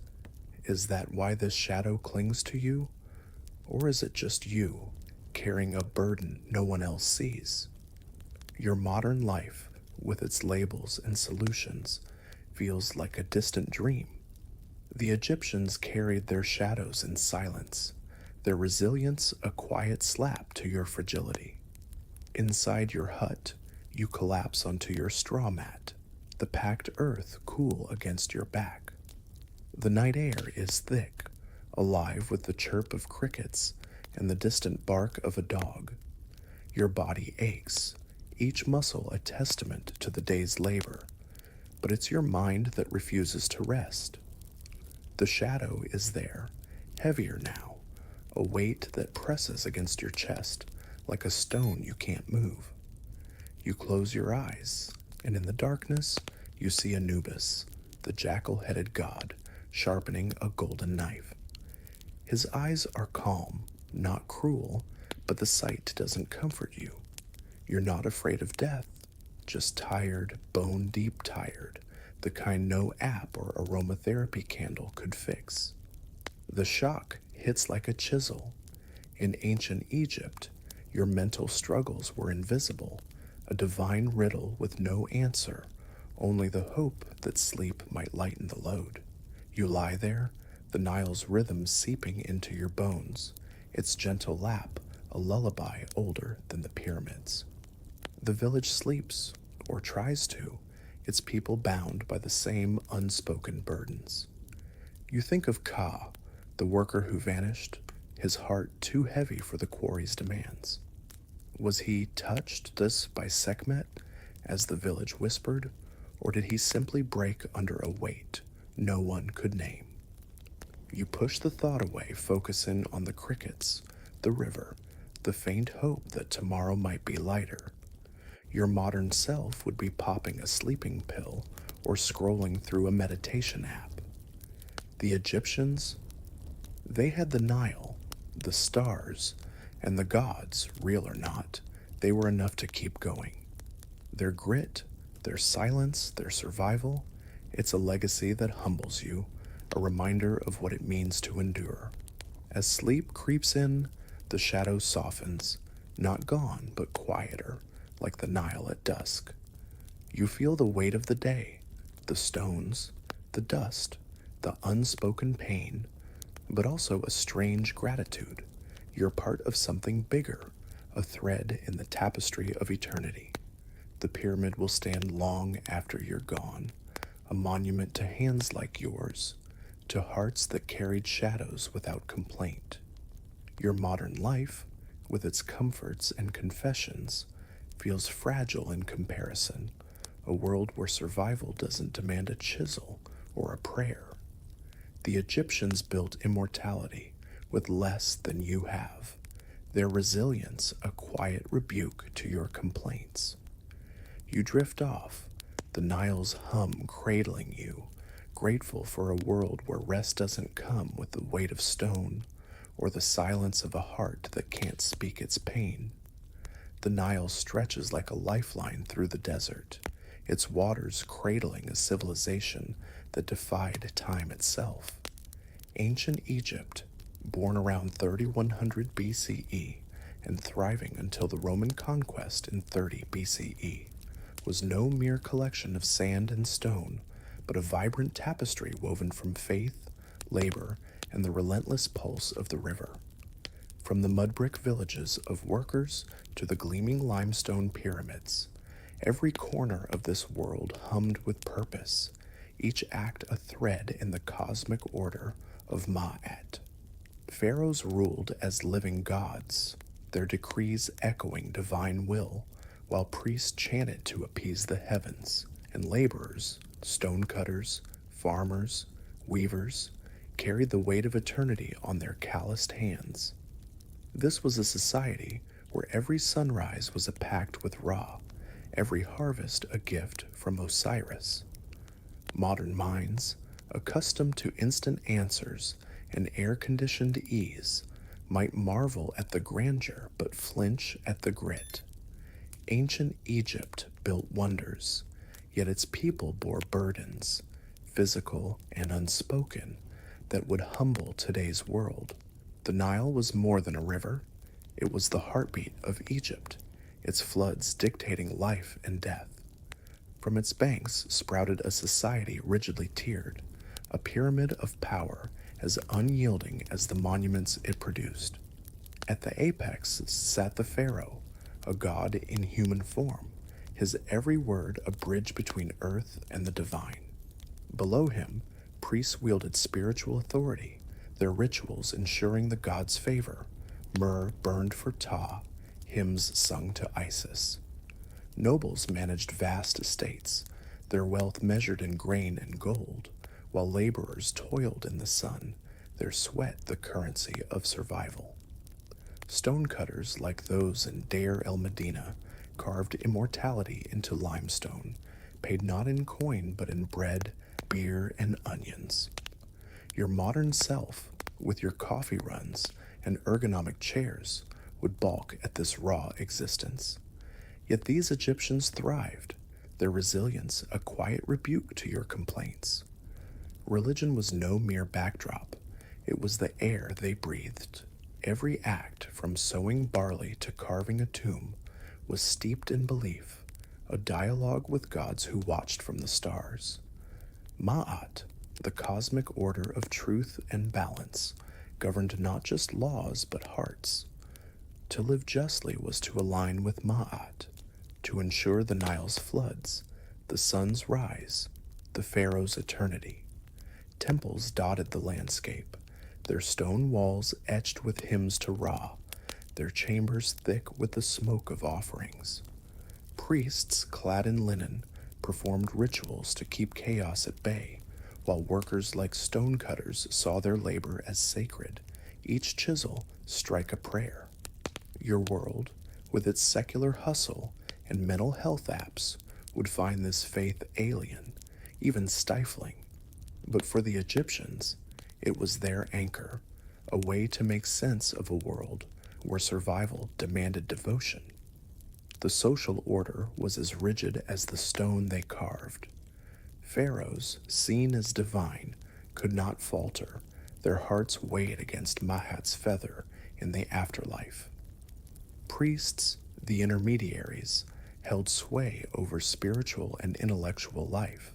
Is that why this shadow clings to you? Or is it just you, carrying a burden no one else sees? Your modern life, with its labels and solutions, feels like a distant dream. The Egyptians carried their shadows in silence, their resilience a quiet slap to your fragility. Inside your hut, you collapse onto your straw mat, the packed earth cool against your back. The night air is thick, alive with the chirp of crickets and the distant bark of a dog. Your body aches, each muscle a testament to the day's labor, but it's your mind that refuses to rest. The shadow is there, heavier now, a weight that presses against your chest like a stone you can't move. You close your eyes, and in the darkness, you see Anubis, the jackal-headed god, sharpening a golden knife. His eyes are calm, not cruel, but the sight doesn't comfort you. You're not afraid of death, just tired, bone-deep tired, the kind no app or aromatherapy candle could fix. The shock hits like a chisel. In ancient Egypt, your mental struggles were invisible, a divine riddle with no answer, only the hope that sleep might lighten the load. You lie there, the Nile's rhythm seeping into your bones, its gentle lap a lullaby older than the pyramids. The village sleeps, or tries to, its people bound by the same unspoken burdens. You think of Ka, the worker who vanished, his heart too heavy for the quarry's demands. Was he touched this by Sekhmet, as the village whispered, or did he simply break under a weight no one could name? You push the thought away, focusing on the crickets, the river, the faint hope that tomorrow might be lighter. Your modern self would be popping a sleeping pill or scrolling through a meditation app. The Egyptians, they had the Nile, the stars, and the gods, real or not, they were enough to keep going. Their grit, their silence, their survival, it's a legacy that humbles you, a reminder of what it means to endure. As sleep creeps in, the shadow softens, not gone, but quieter, like the Nile at dusk. You feel the weight of the day, the stones, the dust, the unspoken pain, but also a strange gratitude. You're part of something bigger, a thread in the tapestry of eternity. The pyramid will stand long after you're gone, a monument to hands like yours, to hearts that carried shadows without complaint. Your modern life, with its comforts and confessions, feels fragile in comparison, a world where survival doesn't demand a chisel or a prayer. The Egyptians built immortality with less than you have, their resilience a quiet rebuke to your complaints. You drift off, the Nile's hum cradling you, grateful for a world where rest doesn't come with the weight of stone or the silence of a heart that can't speak its pain. The Nile stretches like a lifeline through the desert, its waters cradling a civilization that defied time itself. Ancient Egypt, born around 3100 BCE and thriving until the Roman conquest in 30 BCE, was no mere collection of sand and stone, but a vibrant tapestry woven from faith, labor, and the relentless pulse of the river. From the mud brick villages of workers to the gleaming limestone pyramids, every corner of this world hummed with purpose, each act a thread in the cosmic order of Ma'at. Pharaohs ruled as living gods, their decrees echoing divine will, while priests chanted to appease the heavens, and laborers, stonecutters, farmers, weavers, carried the weight of eternity on their calloused hands. This was a society where every sunrise was a pact with Ra, every harvest a gift from Osiris. Modern minds, accustomed to instant answers and air-conditioned ease, might marvel at the grandeur but flinch at the grit. Ancient Egypt built wonders, yet its people bore burdens, physical and unspoken, that would humble today's world. The Nile was more than a river. It was the heartbeat of Egypt, its floods dictating life and death. From its banks sprouted a society rigidly tiered, a pyramid of power as unyielding as the monuments it produced. At the apex sat the pharaoh, a god in human form, his every word a bridge between earth and the divine. Below him, priests wielded spiritual authority, their rituals ensuring the god's favor, myrrh burned for Ptah, hymns sung to Isis. Nobles managed vast estates, their wealth measured in grain and gold, while laborers toiled in the sun, their sweat the currency of survival. Stonecutters like those in Deir el-Medina carved immortality into limestone, paid not in coin but in bread, beer, and onions. Your modern self, with your coffee runs and ergonomic chairs, would balk at this raw existence. Yet these Egyptians thrived, their resilience a quiet rebuke to your complaints. Religion was no mere backdrop, it was the air they breathed. Every act, from sowing barley to carving a tomb, was steeped in belief, a dialogue with gods who watched from the stars. Ma'at, the cosmic order of truth and balance, governed not just laws but hearts. To live justly was to align with Ma'at, to ensure the Nile's floods, the sun's rise, the pharaoh's eternity. Temples dotted the landscape, their stone walls etched with hymns to Ra, their chambers thick with the smoke of offerings. Priests, clad in linen, performed rituals to keep chaos at bay, while workers like stonecutters saw their labor as sacred, each chisel strike a prayer. Your world, with its secular hustle and mental health apps, would find this faith alien, even stifling. But for the Egyptians, it was their anchor, a way to make sense of a world where survival demanded devotion. The social order was as rigid as the stone they carved. Pharaohs, seen as divine, could not falter, their hearts weighed against Mahat's feather in the afterlife. Priests, the intermediaries, held sway over spiritual and intellectual life,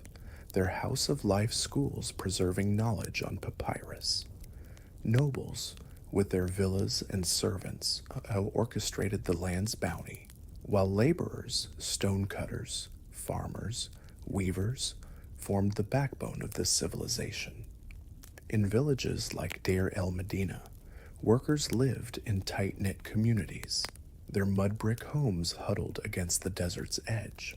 their house of life schools preserving knowledge on papyrus. Nobles, with their villas and servants, orchestrated the land's bounty, while laborers, stonecutters, farmers, weavers, formed the backbone of this civilization. In villages like Deir el Medina, workers lived in tight-knit communities, their mud brick homes huddled against the desert's edge.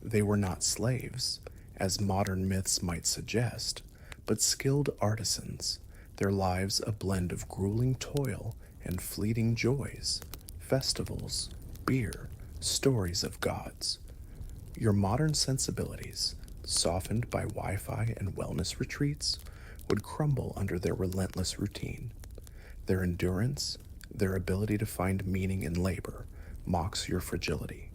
They were not slaves, as modern myths might suggest, but skilled artisans, their lives a blend of grueling toil and fleeting joys, festivals, beer, stories of gods. Your modern sensibilities, softened by Wi-Fi and wellness retreats, would crumble under their relentless routine. Their endurance, their ability to find meaning in labor, mocks your fragility.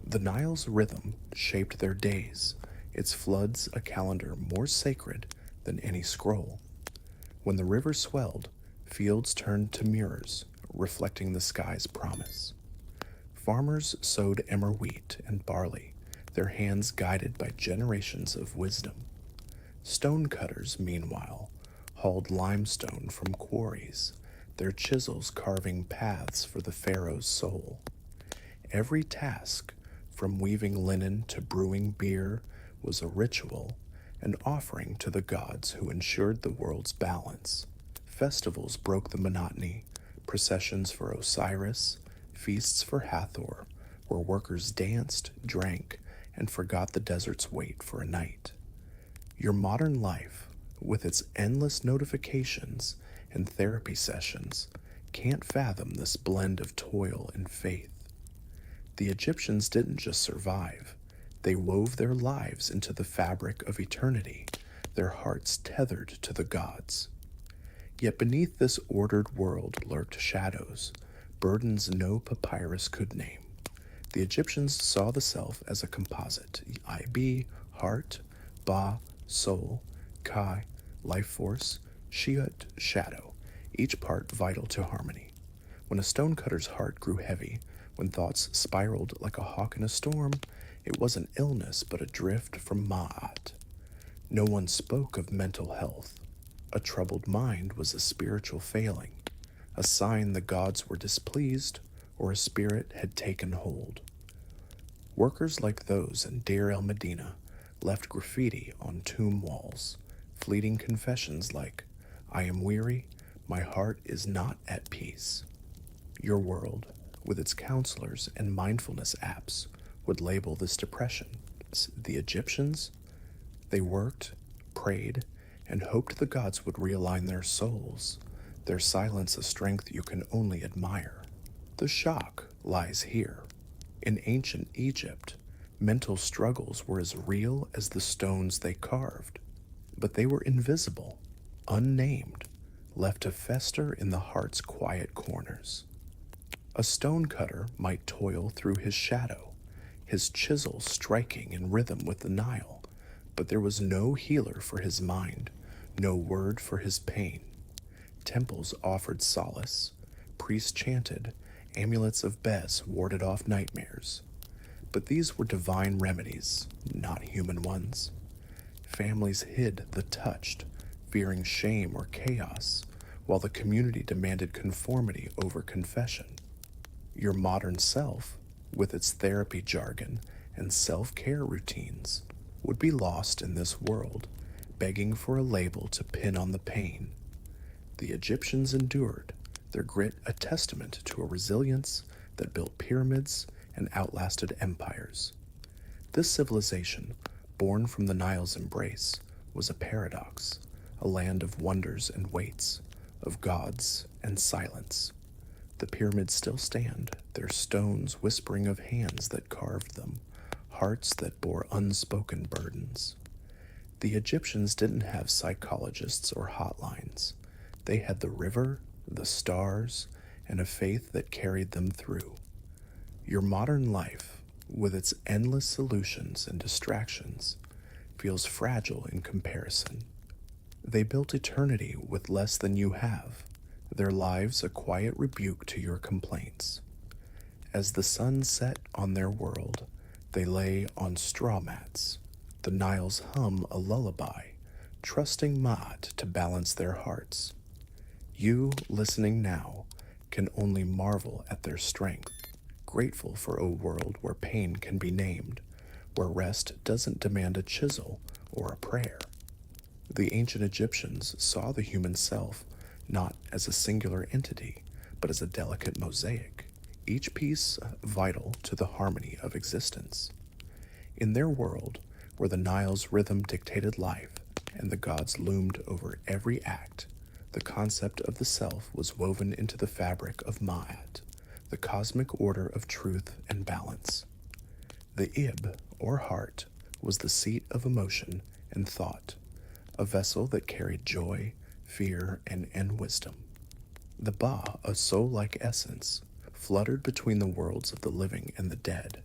The Nile's rhythm shaped their days, its floods a calendar more sacred than any scroll. When the river swelled, fields turned to mirrors, reflecting the sky's promise. Farmers sowed emmer wheat and barley, their hands guided by generations of wisdom. Stonecutters, meanwhile, hauled limestone from quarries, their chisels carving paths for the pharaoh's soul. Every task, from weaving linen to brewing beer, was a ritual, an offering to the gods who ensured the world's balance. Festivals broke the monotony, processions for Osiris, feasts for Hathor, where workers danced, drank, and forgot the desert's wait for a night. Your modern life, with its endless notifications and therapy sessions, can't fathom this blend of toil and faith. The Egyptians didn't just survive, they wove their lives into the fabric of eternity, their hearts tethered to the gods. Yet beneath this ordered world lurked shadows, burdens no papyrus could name. The Egyptians saw the self as a composite, IB, heart, Ba, soul, Kai, life force, Shiut, shadow, each part vital to harmony. When a stonecutter's heart grew heavy, when thoughts spiraled like a hawk in a storm, it wasn't illness but a drift from Ma'at. No one spoke of mental health. A troubled mind was a spiritual failing, a sign the gods were displeased or a spirit had taken hold. Workers like those in Deir el Medina left graffiti on tomb walls, fleeting confessions like, "I am weary, my heart is not at peace." Your world, with its counselors and mindfulness apps, would label this depression. The Egyptians, they worked, prayed, and hoped the gods would realign their souls, their silence a strength you can only admire. The shock lies here. In ancient Egypt, mental struggles were as real as the stones they carved, but they were invisible, unnamed, left to fester in the heart's quiet corners. A stonecutter might toil through his shadow, his chisel striking in rhythm with the Nile, but there was no healer for his mind, no word for his pain. Temples offered solace, priests chanted, amulets of Bes warded off nightmares. But these were divine remedies, not human ones. Families hid the touched, fearing shame or chaos, while the community demanded conformity over confession. Your modern self, with its therapy jargon and self-care routines, would be lost in this world, begging for a label to pin on the pain. The Egyptians endured, their grit a testament to a resilience that built pyramids and outlasted empires. This civilization, born from the Nile's embrace, was a paradox, a land of wonders and weights, of gods and silence. The pyramids still stand, their stones whispering of hands that carved them, hearts that bore unspoken burdens. The Egyptians didn't have psychologists or hotlines. They had the river, the stars, and a faith that carried them through. Your modern life, with its endless solutions and distractions, feels fragile in comparison. They built eternity with less than you have, their lives a quiet rebuke to your complaints. As the sun set on their world, they lay on straw mats, the Nile's hum a lullaby, trusting Ma'at to balance their hearts. You, listening now, can only marvel at their strength, grateful for a world where pain can be named, where rest doesn't demand a chisel or a prayer. The ancient Egyptians saw the human self not as a singular entity, but as a delicate mosaic, each piece vital to the harmony of existence. In their world, where the Nile's rhythm dictated life and the gods loomed over every act, the concept of the self was woven into the fabric of Ma'at, the cosmic order of truth and balance. The Ib, or heart, was the seat of emotion and thought, a vessel that carried joy, fear, and wisdom. The Ba, a soul-like essence, fluttered between the worlds of the living and the dead,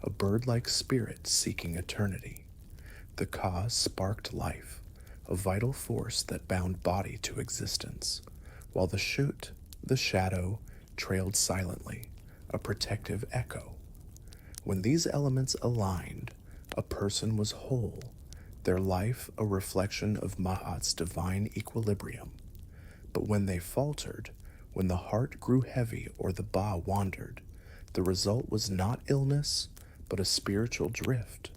a bird-like spirit seeking eternity. The Ka sparked life, a vital force that bound body to existence, while the Shut, the shadow, trailed silently, a protective echo. When these elements aligned, a person was whole, their life a reflection of Ma'at's divine equilibrium. But when they faltered, when the heart grew heavy or the Ba wandered, the result was not illness, but a spiritual drift,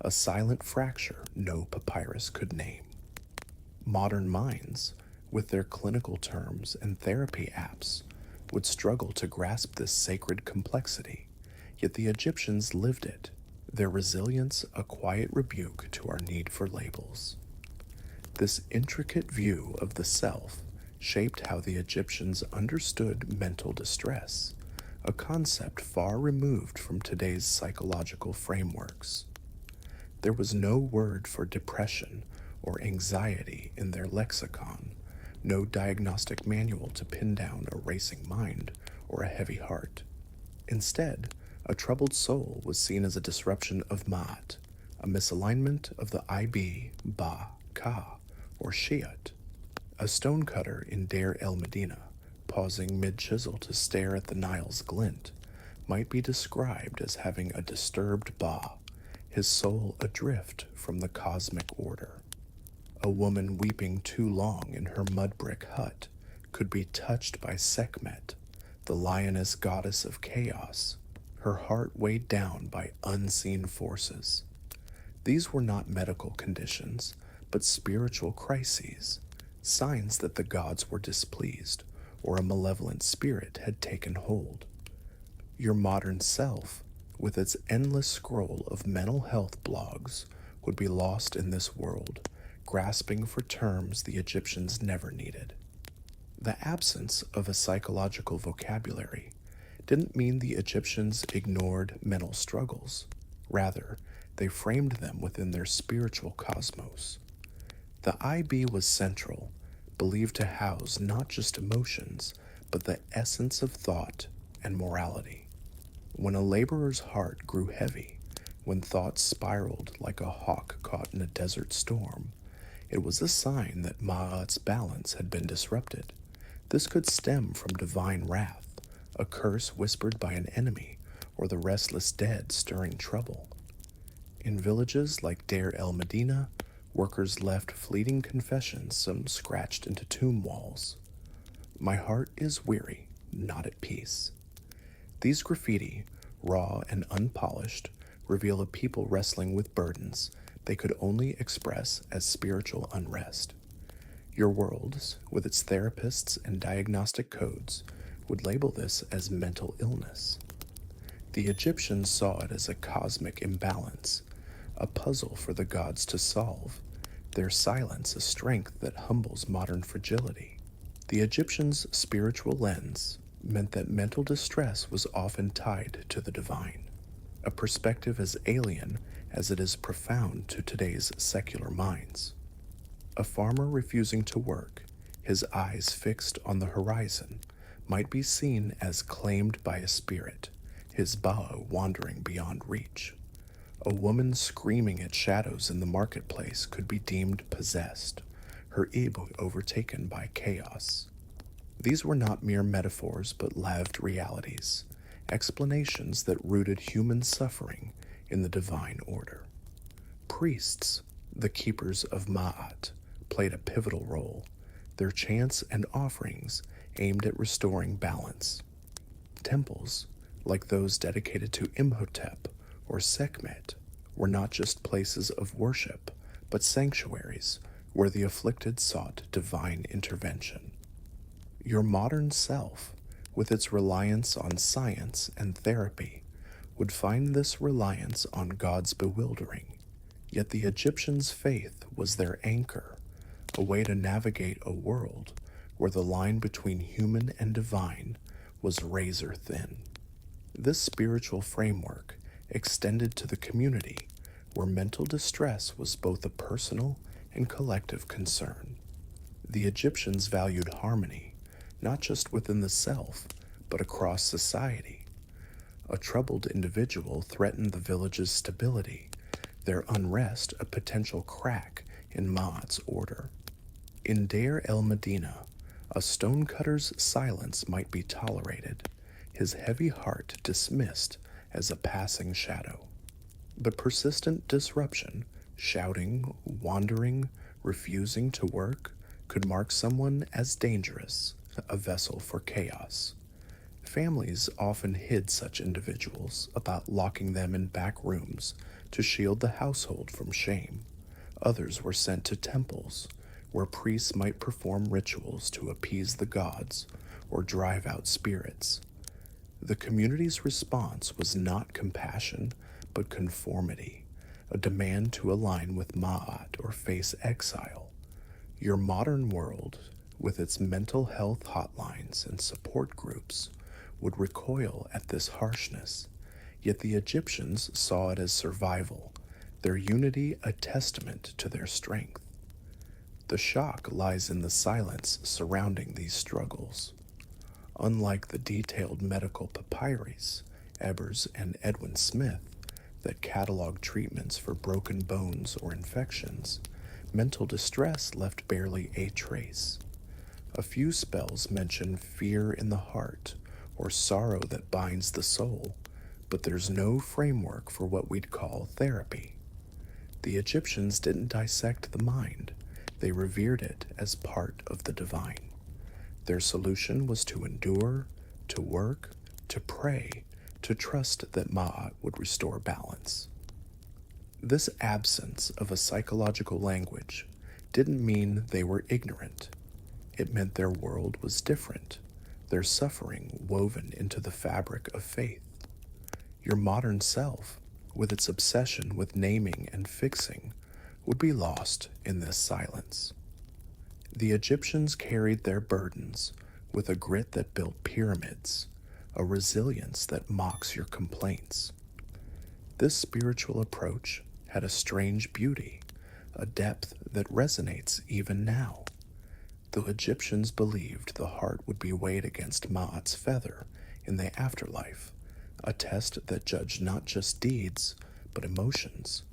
a silent fracture no papyrus could name. Modern minds, with their clinical terms and therapy apps, would struggle to grasp this sacred complexity, yet the Egyptians lived it, their resilience a quiet rebuke to our need for labels. This intricate view of the self shaped how the Egyptians understood mental distress, a concept far removed from today's psychological frameworks. There was no word for depression or anxiety in their lexicon, no diagnostic manual to pin down a racing mind or a heavy heart. Instead, a troubled soul was seen as a disruption of Ma'at, a misalignment of the IB, Ba, Ka, or Shiat. A stonecutter in Deir el-Medina, pausing mid-chisel to stare at the Nile's glint, might be described as having a disturbed Ba, his soul adrift from the cosmic order. A woman weeping too long in her mud-brick hut could be touched by Sekhmet, the lioness goddess of chaos, her heart weighed down by unseen forces. These were not medical conditions, but spiritual crises, signs that the gods were displeased or a malevolent spirit had taken hold. Your modern self, with its endless scroll of mental health blogs, would be lost in this world, grasping for terms the Egyptians never needed. The absence of a psychological vocabulary didn't mean the Egyptians ignored mental struggles. Rather, they framed them within their spiritual cosmos. The IB was central, believed to house not just emotions, but the essence of thought and morality. When a laborer's heart grew heavy, when thoughts spiraled like a hawk caught in a desert storm, it was a sign that Ma'at's balance had been disrupted. This could stem from divine wrath, a curse whispered by an enemy, or the restless dead stirring trouble. In villages like Deir el-Medina, workers left fleeting confessions, some scratched into tomb walls. My heart is weary, not at peace. These graffiti, raw and unpolished, reveal a people wrestling with burdens they could only express as spiritual unrest. Your worlds, with its therapists and diagnostic codes, would label this as mental illness. The Egyptians saw it as a cosmic imbalance, a puzzle for the gods to solve, their silence a strength that humbles modern fragility. The Egyptians' spiritual lens meant that mental distress was often tied to the divine, a perspective as alien as it is profound to today's secular minds. A farmer refusing to work, his eyes fixed on the horizon, might be seen as claimed by a spirit, his bow wandering beyond reach. A woman screaming at shadows in the marketplace could be deemed possessed, her ego overtaken by chaos. These were not mere metaphors but lived realities, explanations that rooted human suffering in the divine order. Priests, the keepers of Ma'at, played a pivotal role, their chants and offerings aimed at restoring balance. Temples, like those dedicated to Imhotep or Sekhmet, were not just places of worship, but sanctuaries where the afflicted sought divine intervention. Your modern self, with its reliance on science and therapy, would find this reliance on God's bewildering. Yet the Egyptians' faith was their anchor, a way to navigate a world where the line between human and divine was razor thin. This spiritual framework extended to the community, where mental distress was both a personal and collective concern. The Egyptians valued harmony, not just within the self, but across society. A troubled individual threatened the village's stability, their unrest a potential crack in Ma'at's order. In Deir el-Medina, a stonecutter's silence might be tolerated, his heavy heart dismissed as a passing shadow. But persistent disruption, shouting, wandering, refusing to work, could mark someone as dangerous, a vessel for chaos. Families often hid such individuals, about locking them in back rooms to shield the household from shame. Others were sent to temples, where priests might perform rituals to appease the gods or drive out spirits. The community's response was not compassion, but conformity, a demand to align with Ma'at or face exile. Your modern world, with its mental health hotlines and support groups, would recoil at this harshness, yet the Egyptians saw it as survival, their unity a testament to their strength. The shock lies in the silence surrounding these struggles. Unlike the detailed medical papyrus, Ebers and Edwin Smith, that catalog treatments for broken bones or infections, mental distress left barely a trace. A few spells mention fear in the heart or sorrow that binds the soul, but there's no framework for what we'd call therapy. The Egyptians didn't dissect the mind, they revered it as part of the divine. Their solution was to endure, to work, to pray, to trust that Ma'at would restore balance. This absence of a psychological language didn't mean they were ignorant. It meant their world was different, their suffering woven into the fabric of faith. Your modern self, with its obsession with naming and fixing, would be lost in this silence. The Egyptians carried their burdens with a grit that built pyramids, a resilience that mocks your complaints. This spiritual approach had a strange beauty, a depth that resonates even now. The Egyptians believed the heart would be weighed against Ma'at's feather in the afterlife, a test that judged not just deeds, but emotions.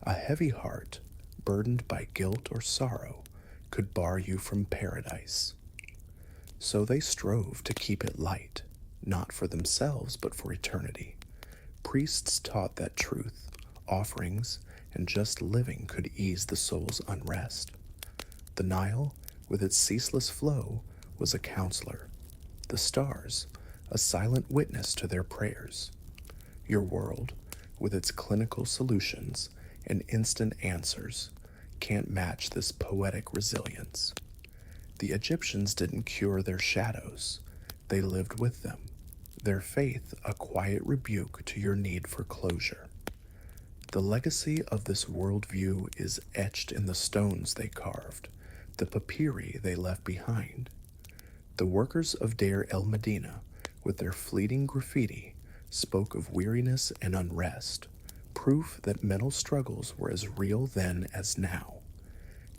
A heavy heart, burdened by guilt or sorrow, could bar you from paradise. So they strove to keep it light, not for themselves but for eternity. Priests taught that truth, offerings, and just living could ease the soul's unrest. The Nile, with its ceaseless flow, was a counselor, the stars, a silent witness to their prayers. Your world, with its clinical solutions and instant answers, can't match this poetic resilience. The Egyptians didn't cure their shadows, they lived with them, their faith a quiet rebuke to your need for closure. The legacy of this worldview is etched in the stones they carved, the papyri they left behind. The workers of Deir el Medina, with their fleeting graffiti, spoke of weariness and unrest, proof that mental struggles were as real then as now.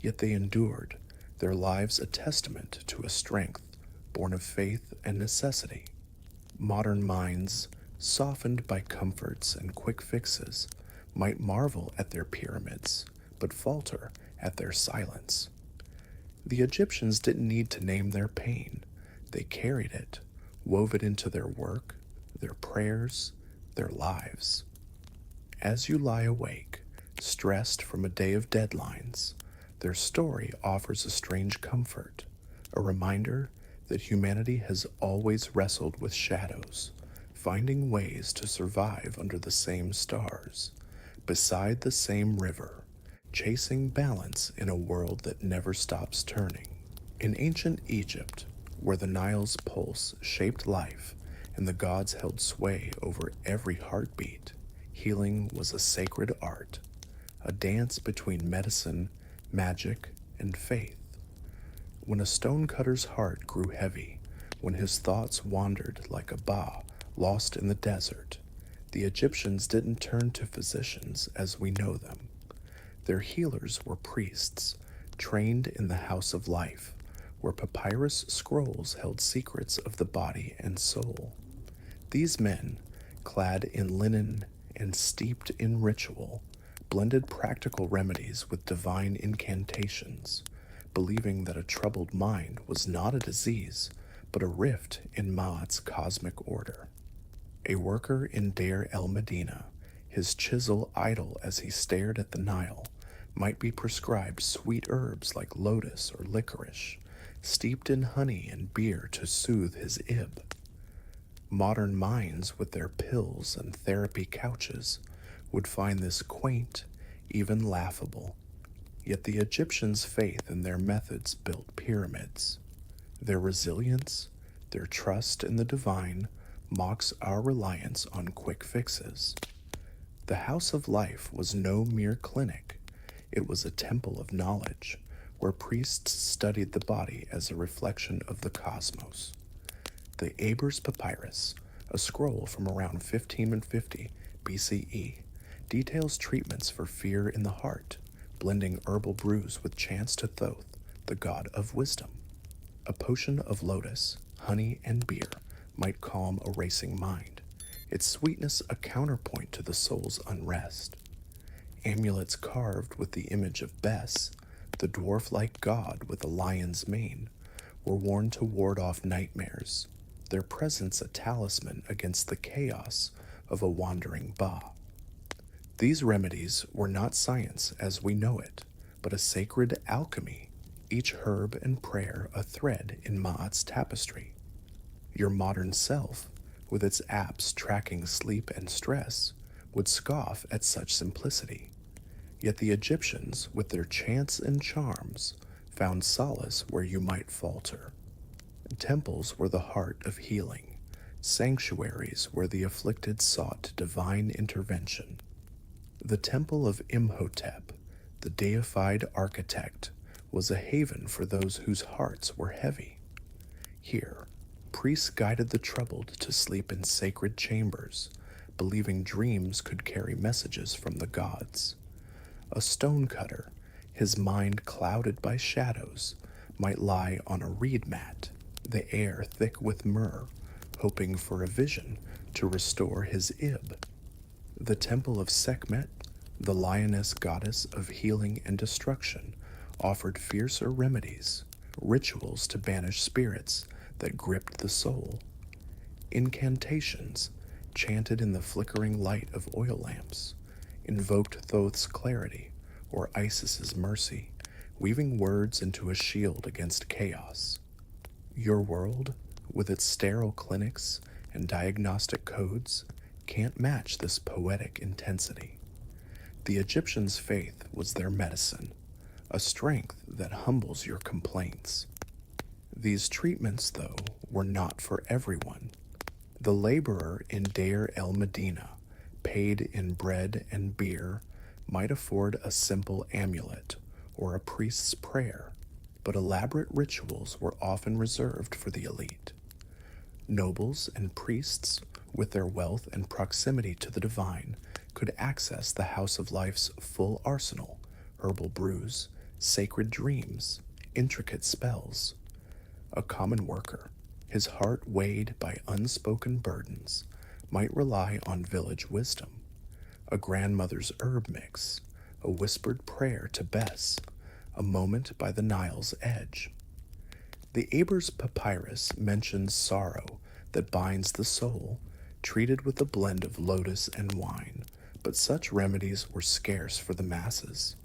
Yet they endured, their lives a testament to a strength born of faith and necessity. Modern minds, softened by comforts and quick fixes, might marvel at their pyramids, but falter at their silence. The Egyptians didn't need to name their pain. They carried it, wove it into their work, their prayers, their lives. As you lie awake, stressed from a day of deadlines, their story offers a strange comfort, a reminder that humanity has always wrestled with shadows, finding ways to survive under the same stars, beside the same river, chasing balance in a world that never stops turning. In ancient Egypt, where the Nile's pulse shaped life and the gods held sway over every heartbeat, healing was a sacred art, a dance between medicine, magic, and faith. When a stonecutter's heart grew heavy, when his thoughts wandered like a ba lost in the desert, the Egyptians didn't turn to physicians as we know them. Their healers were priests, trained in the house of life, where papyrus scrolls held secrets of the body and soul. These men, clad in linen and steeped in ritual, blended practical remedies with divine incantations, believing that a troubled mind was not a disease, but a rift in Ma'at's cosmic order. A worker in Deir el Medina, his chisel idle as he stared at the Nile, might be prescribed sweet herbs like lotus or licorice, steeped in honey and beer to soothe his ib. Modern minds, with their pills and therapy couches, would find this quaint, even laughable. Yet the Egyptians' faith in their methods built pyramids. Their resilience, their trust in the divine, mocks our reliance on quick fixes. The House of Life was no mere clinic. It was a temple of knowledge, where priests studied the body as a reflection of the cosmos. The Ebers Papyrus, a scroll from around 1550 BCE, details treatments for fear in the heart, blending herbal brews with chants to Thoth, the god of wisdom. A potion of lotus, honey, and beer might calm a racing mind, its sweetness a counterpoint to the soul's unrest. Amulets carved with the image of Bes, the dwarf-like god with a lion's mane, were worn to ward off nightmares, their presence a talisman against the chaos of a wandering Ba. These remedies were not science as we know it, but a sacred alchemy, each herb and prayer a thread in Ma'at's tapestry. Your modern self, with its apps tracking sleep and stress, would scoff at such simplicity. Yet the Egyptians, with their chants and charms, found solace where you might falter. Temples were the heart of healing, sanctuaries where the afflicted sought divine intervention. The temple of Imhotep, the deified architect, was a haven for those whose hearts were heavy. Here, priests guided the troubled to sleep in sacred chambers, believing dreams could carry messages from the gods. A stonecutter, his mind clouded by shadows, might lie on a reed mat, the air thick with myrrh, hoping for a vision to restore his ib. The temple of Sekhmet, the lioness goddess of healing and destruction, offered fiercer remedies, rituals to banish spirits that gripped the soul. Incantations, chanted in the flickering light of oil lamps, invoked Thoth's clarity or Isis's mercy, weaving words into a shield against chaos. Your world, with its sterile clinics and diagnostic codes, can't match this poetic intensity. The Egyptians' faith was their medicine, a strength that humbles your complaints. These treatments, though, were not for everyone. The laborer in Deir el Medina, paid in bread and beer, might afford a simple amulet or a priest's prayer, but elaborate rituals were often reserved for the elite. Nobles and priests, with their wealth and proximity to the divine, could access the House of Life's full arsenal: herbal brews, sacred dreams, intricate spells. A common worker, his heart weighed by unspoken burdens, might rely on village wisdom, a grandmother's herb mix, a whispered prayer to Bess, a moment by the Nile's edge. The Eber's Papyrus mentions sorrow that binds the soul, treated with a blend of lotus and wine, but such remedies were scarce for the masses.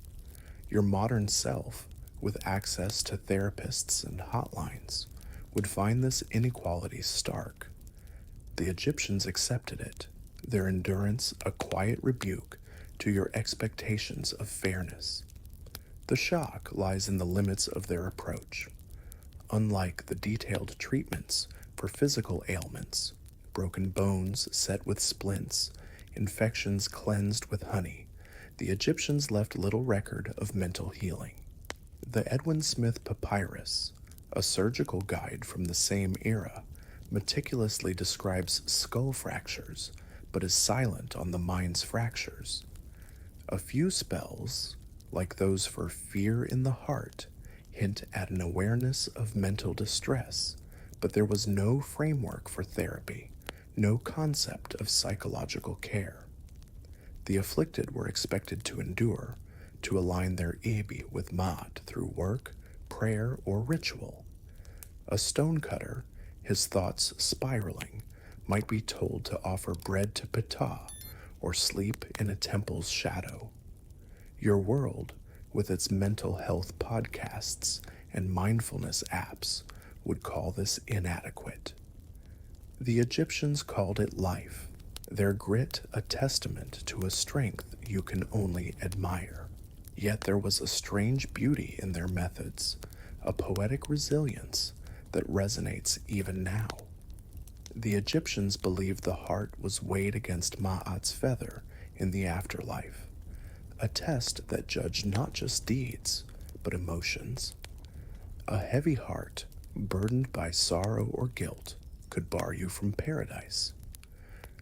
Your modern self, with access to therapists and hotlines, would find this inequality stark. The Egyptians accepted it, their endurance a quiet rebuke to your expectations of fairness. The shock lies in the limits of their approach. Unlike the detailed treatments for physical ailments, broken bones set with splints, infections cleansed with honey, the Egyptians left little record of mental healing. The Edwin Smith Papyrus, a surgical guide from the same era, meticulously describes skull fractures, but is silent on the mind's fractures. A few spells, like those for fear in the heart, hint at an awareness of mental distress, but there was no framework for therapy, no concept of psychological care. The afflicted were expected to endure, to align their Ibi with Maat through work, prayer, or ritual. A stonecutter, his thoughts spiraling, might be told to offer bread to Ptah or sleep in a temple's shadow. Your world, with its mental health podcasts and mindfulness apps, would call this inadequate. The Egyptians called it life, their grit a testament to a strength you can only admire. Yet there was a strange beauty in their methods, a poetic resilience that resonates even now. The Egyptians believed the heart was weighed against Ma'at's feather in the afterlife, a test that judged not just deeds, but emotions. A heavy heart, burdened by sorrow or guilt, could bar you from paradise.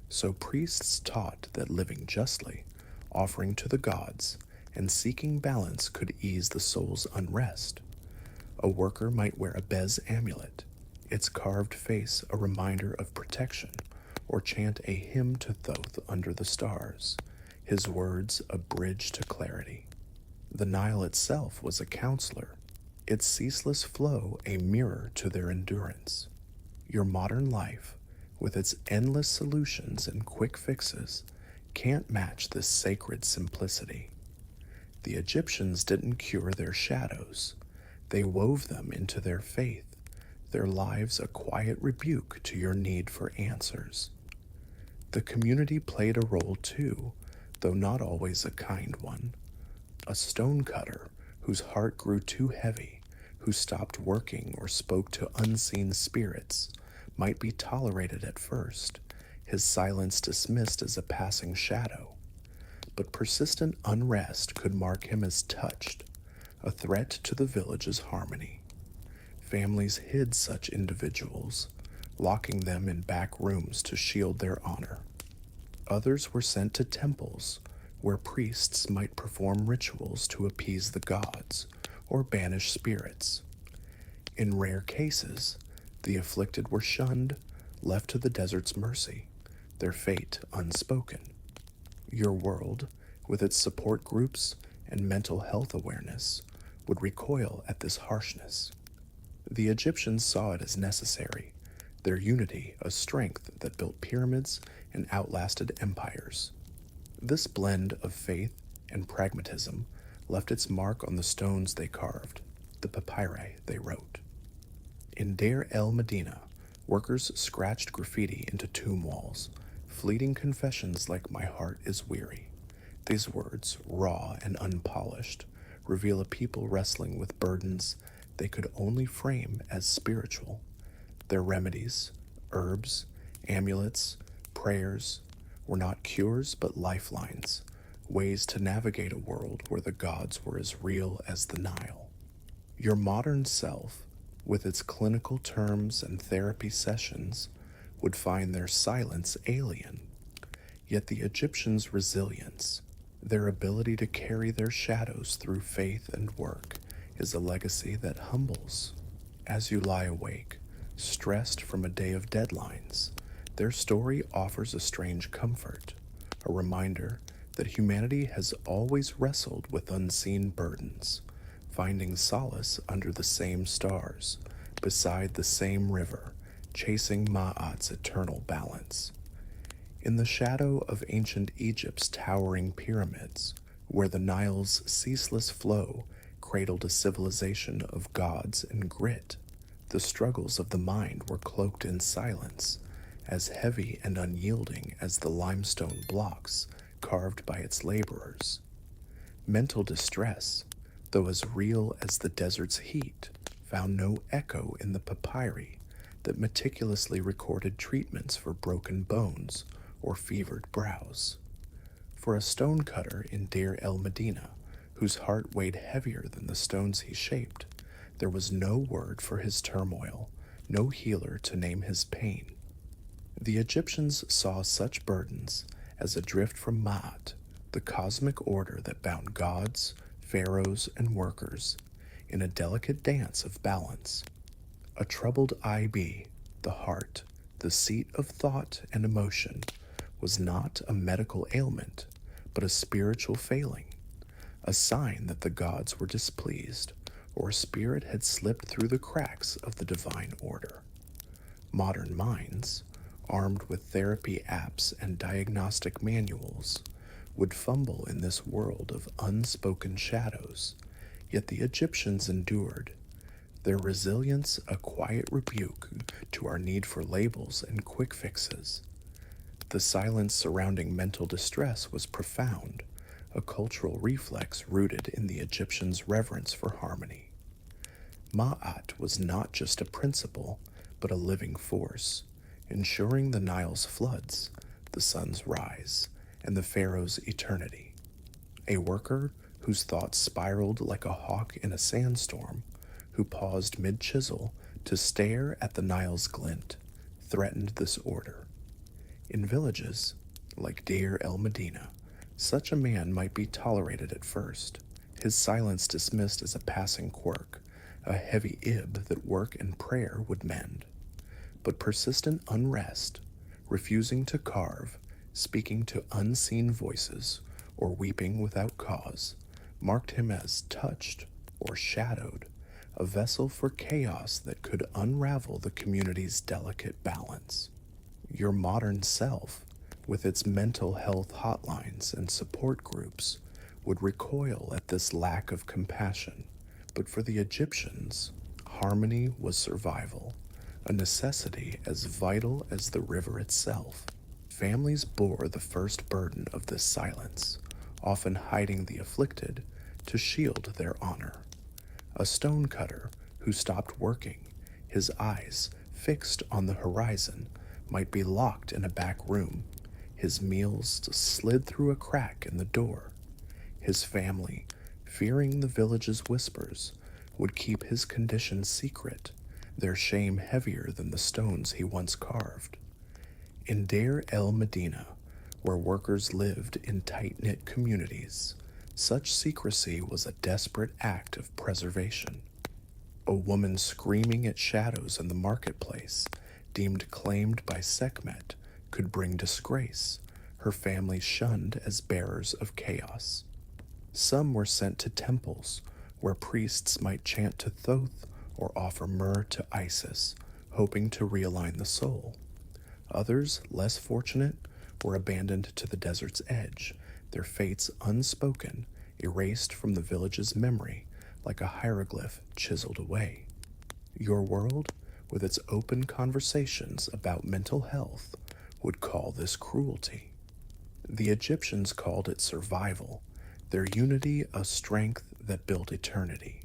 So priests taught that living justly, offering to the gods, and seeking balance could ease the soul's unrest. A worker might wear a Bez amulet, its carved face a reminder of protection, or chant a hymn to Thoth under the stars, his words a bridge to clarity. The Nile itself was a counselor, its ceaseless flow a mirror to their endurance. Your modern life, with its endless solutions and quick fixes, can't match this sacred simplicity. The Egyptians didn't cure their shadows. They wove them into their faith, their lives a quiet rebuke to your need for answers. The community played a role too, though not always a kind one. A stonecutter whose heart grew too heavy, who stopped working or spoke to unseen spirits, might be tolerated at first, his silence dismissed as a passing shadow. But persistent unrest could mark him as touched, a threat to the village's harmony. Families hid such individuals, locking them in back rooms to shield their honor. Others were sent to temples, where priests might perform rituals to appease the gods or banish spirits. In rare cases, the afflicted were shunned, left to the desert's mercy, their fate unspoken. Your world, with its support groups and mental health awareness, would recoil at this harshness. The Egyptians saw it as necessary, their unity a strength that built pyramids and outlasted empires. This blend of faith and pragmatism left its mark on the stones they carved, the papyri they wrote. In Deir el Medina, workers scratched graffiti into tomb walls, fleeting confessions like "My heart is weary." These words, raw and unpolished, reveal a people wrestling with burdens they could only frame as spiritual. Their remedies, herbs, amulets, prayers, were not cures but lifelines, ways to navigate a world where the gods were as real as the Nile. Your modern self, with its clinical terms and therapy sessions, would find their silence alien. Yet the Egyptians' resilience, their ability to carry their shadows through faith and work, is a legacy that humbles. As you lie awake, stressed from a day of deadlines, their story offers a strange comfort, a reminder that humanity has always wrestled with unseen burdens, finding solace under the same stars, beside the same river, chasing Ma'at's eternal balance. In the shadow of ancient Egypt's towering pyramids, where the Nile's ceaseless flow cradled a civilization of gods and grit, the struggles of the mind were cloaked in silence, as heavy and unyielding as the limestone blocks carved by its laborers. Mental distress, though as real as the desert's heat, found no echo in the papyri that meticulously recorded treatments for broken bones or fevered brows. For a stonecutter in Deir el Medina, whose heart weighed heavier than the stones he shaped, there was no word for his turmoil, no healer to name his pain. The Egyptians saw such burdens as a drift from Ma'at, the cosmic order that bound gods, pharaohs, and workers in a delicate dance of balance. A troubled IB, the heart, the seat of thought and emotion, was not a medical ailment, but a spiritual failing, a sign that the gods were displeased, or spirit had slipped through the cracks of the divine order. Modern minds, armed with therapy apps and diagnostic manuals, would fumble in this world of unspoken shadows, yet the Egyptians endured, their resilience a quiet rebuke to our need for labels and quick fixes. The silence surrounding mental distress was profound, a cultural reflex rooted in the Egyptians' reverence for harmony. Ma'at was not just a principle, but a living force, ensuring the Nile's floods, the sun's rise, and the pharaoh's eternity. A worker whose thoughts spiraled like a hawk in a sandstorm, who paused mid-chisel to stare at the Nile's glint, threatened this order. In villages, like Deir el Medina, such a man might be tolerated at first, his silence dismissed as a passing quirk, a heavy ib that work and prayer would mend. But persistent unrest, refusing to carve, speaking to unseen voices, or weeping without cause, marked him as touched or shadowed, a vessel for chaos that could unravel the community's delicate balance. Your modern self, with its mental health hotlines and support groups, would recoil at this lack of compassion. But for the Egyptians, harmony was survival, a necessity as vital as the river itself. Families bore the first burden of this silence, often hiding the afflicted to shield their honor. A stonecutter who stopped working, his eyes fixed on the horizon, might be locked in a back room. His meals slid through a crack in the door. His family, fearing the village's whispers, would keep his condition secret, their shame heavier than the stones he once carved. In Deir el Medina, where workers lived in tight-knit communities, such secrecy was a desperate act of preservation. A woman screaming at shadows in the marketplace, deemed claimed by Sekhmet, could bring disgrace, her family shunned as bearers of chaos. Some were sent to temples, where priests might chant to Thoth or offer myrrh to Isis, hoping to realign the soul. Others, less fortunate, were abandoned to the desert's edge, their fates unspoken, erased from the village's memory like a hieroglyph chiseled away. Your world with its open conversations about mental health, would call this cruelty. The Egyptians called it survival, their unity a strength that built eternity.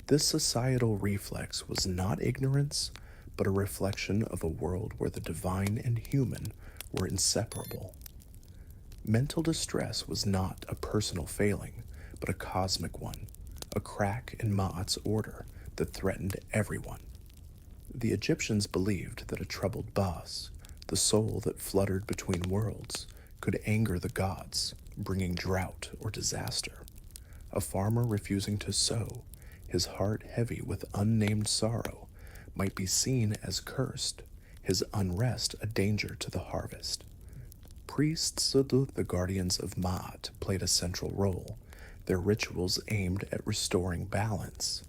This societal reflex was not ignorance, but a reflection of a world where the divine and human were inseparable. Mental distress was not a personal failing, but a cosmic one, a crack in Ma'at's order that threatened everyone. The Egyptians believed that a troubled boss, the soul that fluttered between worlds, could anger the gods, bringing drought or disaster. A farmer refusing to sow, his heart heavy with unnamed sorrow, might be seen as cursed, his unrest a danger to the harvest. Priests, the guardians of Ma'at, played a central role, their rituals aimed at restoring balance.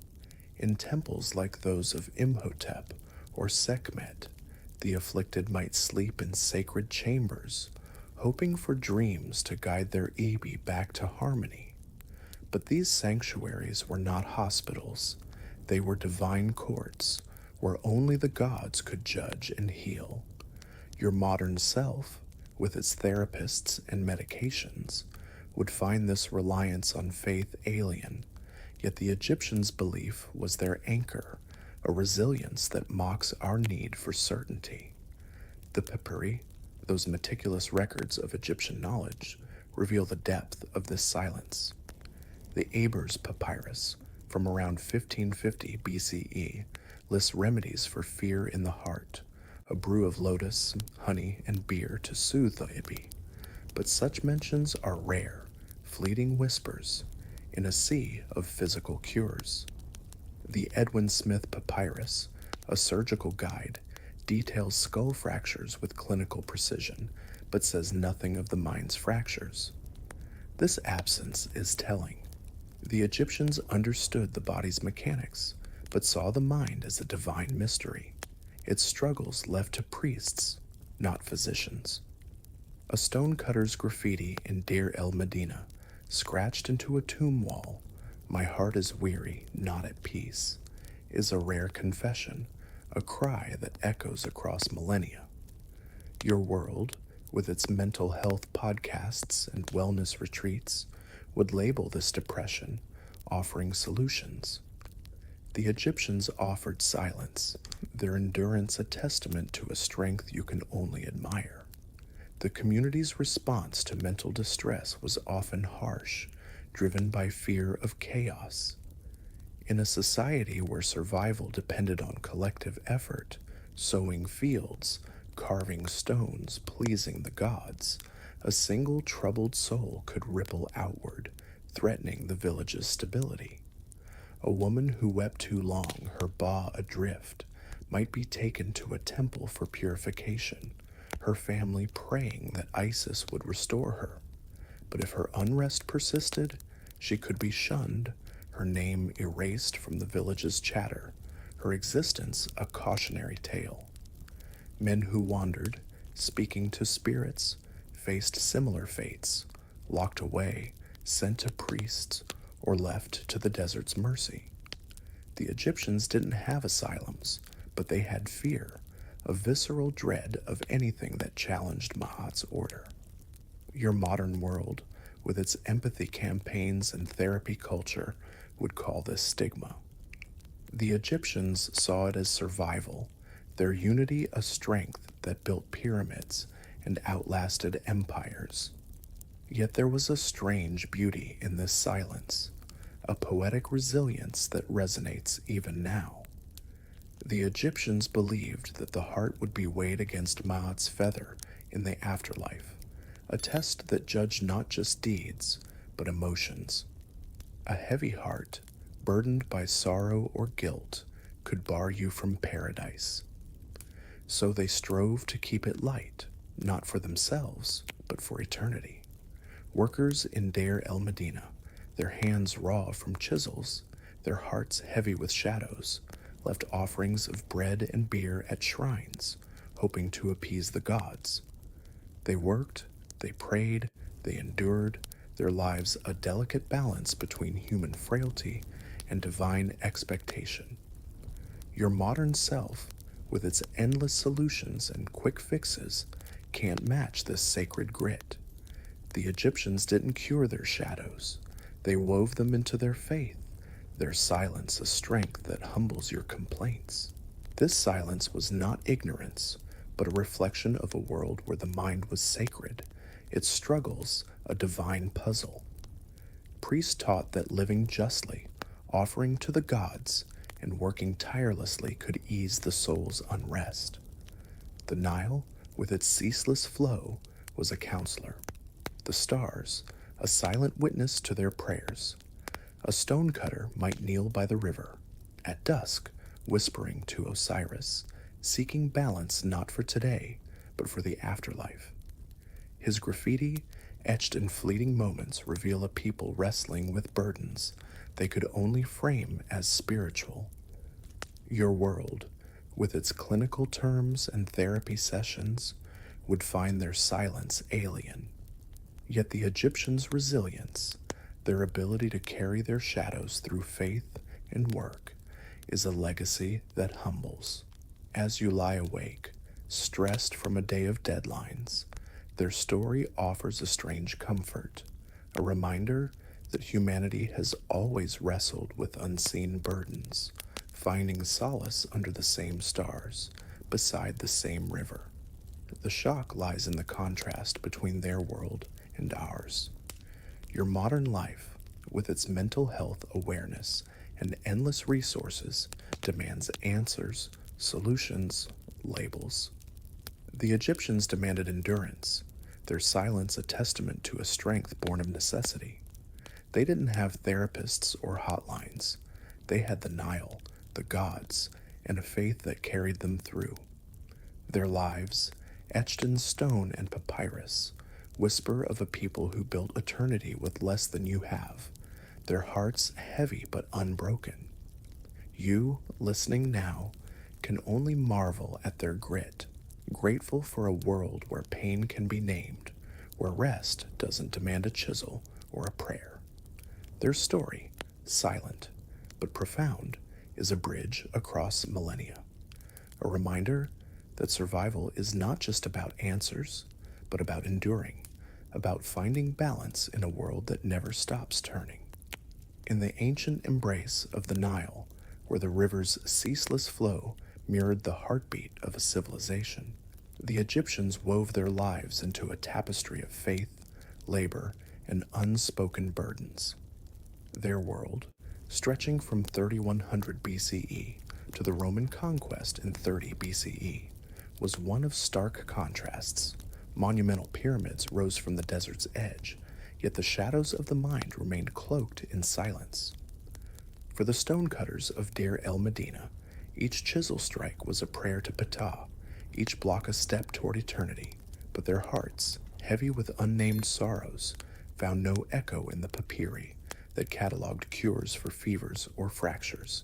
In temples like those of Imhotep or Sekhmet, the afflicted might sleep in sacred chambers, hoping for dreams to guide their Ebi back to harmony. But these sanctuaries were not hospitals, they were divine courts where only the gods could judge and heal. Your modern self, with its therapists and medications, would find this reliance on faith alien, yet the Egyptians' belief was their anchor, a resilience that mocks our need for certainty. The papyri, those meticulous records of Egyptian knowledge, reveal the depth of this silence. The Ebers Papyrus, from around 1550 BCE, lists remedies for fear in the heart, a brew of lotus, honey, and beer to soothe the Ibi. But such mentions are rare, fleeting whispers, in a sea of physical cures. The Edwin Smith Papyrus, a surgical guide, details skull fractures with clinical precision, but says nothing of the mind's fractures. This absence is telling. The Egyptians understood the body's mechanics, but saw the mind as a divine mystery, its struggles left to priests, not physicians. A stonecutter's graffiti in Deir el Medina, scratched into a tomb wall, "My heart is weary, not at peace," is a rare confession, a cry that echoes across millennia. Your world, with its mental health podcasts and wellness retreats, would label this depression, offering solutions. The Egyptians offered silence, their endurance a testament to a strength you can only admire. The community's response to mental distress was often harsh, driven by fear of chaos. In a society where survival depended on collective effort, sowing fields, carving stones, pleasing the gods, a single troubled soul could ripple outward, threatening the village's stability. A woman who wept too long, her ba adrift, might be taken to a temple for purification, her family praying that Isis would restore her. But if her unrest persisted, she could be shunned, her name erased from the village's chatter, her existence a cautionary tale. Men who wandered, speaking to spirits, faced similar fates, locked away, sent to priests, or left to the desert's mercy. The Egyptians didn't have asylums, but they had fear, a visceral dread of anything that challenged Ma'at's order. Your modern world, with its empathy campaigns and therapy culture, would call this stigma. The Egyptians saw it as survival, their unity a strength that built pyramids and outlasted empires. Yet there was a strange beauty in this silence, a poetic resilience that resonates even now. The Egyptians believed that the heart would be weighed against Ma'at's feather in the afterlife, a test that judged not just deeds, but emotions. A heavy heart, burdened by sorrow or guilt, could bar you from paradise. So they strove to keep it light, not for themselves, but for eternity. Workers in Deir el Medina, their hands raw from chisels, their hearts heavy with shadows, left offerings of bread and beer at shrines, hoping to appease the gods. They worked, they prayed, they endured, their lives a delicate balance between human frailty and divine expectation. Your modern self, with its endless solutions and quick fixes, can't match this sacred grit. The Egyptians didn't cure their shadows, they wove them into their faith, their silence a strength that humbles your complaints. This silence was not ignorance, but a reflection of a world where the mind was sacred, its struggles a divine puzzle. Priests taught that living justly, offering to the gods, and working tirelessly could ease the soul's unrest. The Nile, with its ceaseless flow, was a counselor. The stars, a silent witness to their prayers. A stonecutter might kneel by the river, at dusk, whispering to Osiris, seeking balance not for today, but for the afterlife. His graffiti, etched in fleeting moments, reveal a people wrestling with burdens they could only frame as spiritual. Your world, with its clinical terms and therapy sessions, would find their silence alien. Yet the Egyptians' resilience, their ability to carry their shadows through faith and work, is a legacy that humbles. As you lie awake, stressed from a day of deadlines, their story offers a strange comfort, a reminder that humanity has always wrestled with unseen burdens, finding solace under the same stars, beside the same river. The shock lies in the contrast between their world and ours. Your modern life, with its mental health awareness and endless resources, demands answers, solutions, labels. The Egyptians demanded endurance, their silence a testament to a strength born of necessity. They didn't have therapists or hotlines. They had the Nile, the gods, and a faith that carried them through. Their lives, etched in stone and papyrus, whisper of a people who built eternity with less than you have, their hearts heavy but unbroken. You, listening now, can only marvel at their grit, grateful for a world where pain can be named, where rest doesn't demand a chisel or a prayer. Their story, silent but profound, is a bridge across millennia, a reminder that survival is not just about answers, but about enduring, about finding balance in a world that never stops turning. In the ancient embrace of the Nile, where the river's ceaseless flow mirrored the heartbeat of a civilization, the Egyptians wove their lives into a tapestry of faith, labor, and unspoken burdens. Their world, stretching from 3100 BCE to the Roman conquest in 30 BCE, was one of stark contrasts. Monumental pyramids rose from the desert's edge, yet the shadows of the mind remained cloaked in silence. For the stonecutters of Deir el Medina, each chisel strike was a prayer to Ptah, each block a step toward eternity, but their hearts, heavy with unnamed sorrows, found no echo in the papyri that cataloged cures for fevers or fractures.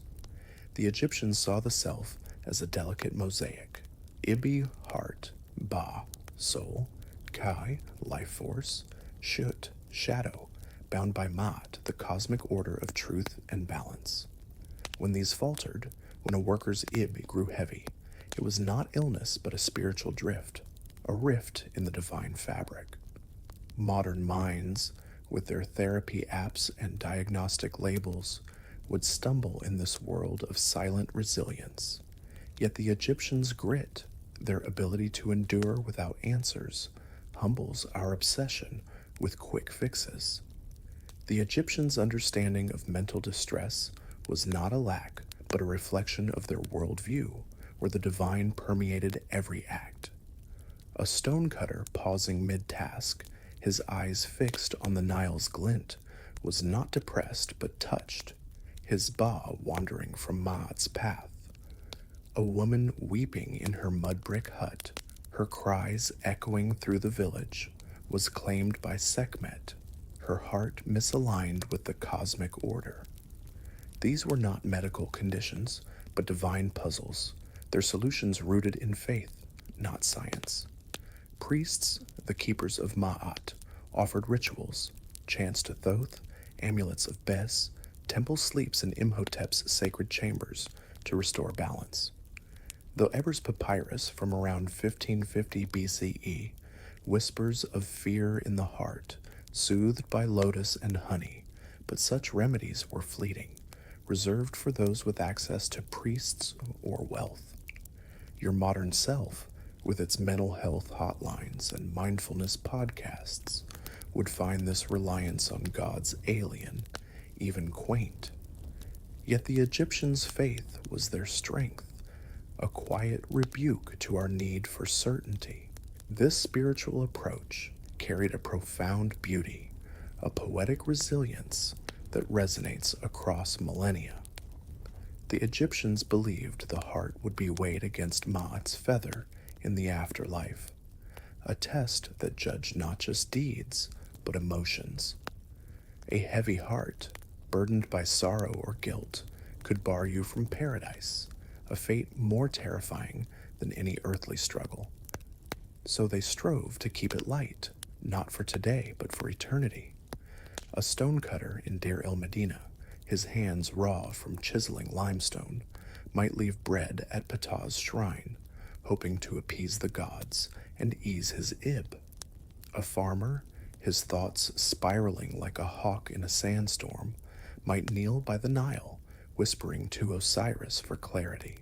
The Egyptians saw the self as a delicate mosaic. Ibi, heart; Ba, soul; Kai, life force; Shut, shadow, bound by Maat, the cosmic order of truth and balance. When these faltered, when a worker's Ib grew heavy, it was not illness but a spiritual drift, a rift in the divine fabric. Modern minds, with their therapy apps and diagnostic labels, would stumble in this world of silent resilience. Yet the Egyptians' grit, their ability to endure without answers, humbles our obsession with quick fixes. The Egyptians' understanding of mental distress was not a lack, but a reflection of their worldview, where the divine permeated every act. A stonecutter pausing mid-task, his eyes fixed on the Nile's glint, was not depressed but touched, his Ba wandering from Maat's path. A woman weeping in her mud-brick hut, her cries echoing through the village, was claimed by Sekhmet, her heart misaligned with the cosmic order. These were not medical conditions, but divine puzzles, their solutions rooted in faith, not science. Priests, the keepers of Ma'at, offered rituals, chants to Thoth, amulets of Bes, temple sleeps in Imhotep's sacred chambers to restore balance. The Ebers Papyrus from around 1550 BCE whispers of fear in the heart, soothed by lotus and honey, but such remedies were fleeting, reserved for those with access to priests or wealth. Your modern self, with its mental health hotlines and mindfulness podcasts, would find this reliance on gods alien, even quaint. Yet the Egyptians' faith was their strength, a quiet rebuke to our need for certainty. This spiritual approach carried a profound beauty, a poetic resilience that resonates across millennia. The Egyptians believed the heart would be weighed against Ma'at's feather in the afterlife, a test that judged not just deeds, but emotions. A heavy heart, burdened by sorrow or guilt, could bar you from paradise, a fate more terrifying than any earthly struggle. So they strove to keep it light, not for today, but for eternity. A stonecutter in Deir el-Medina, his hands raw from chiseling limestone, might leave bread at Ptah's shrine, hoping to appease the gods and ease his ib. A farmer, his thoughts spiraling like a hawk in a sandstorm, might kneel by the Nile, whispering to Osiris for clarity.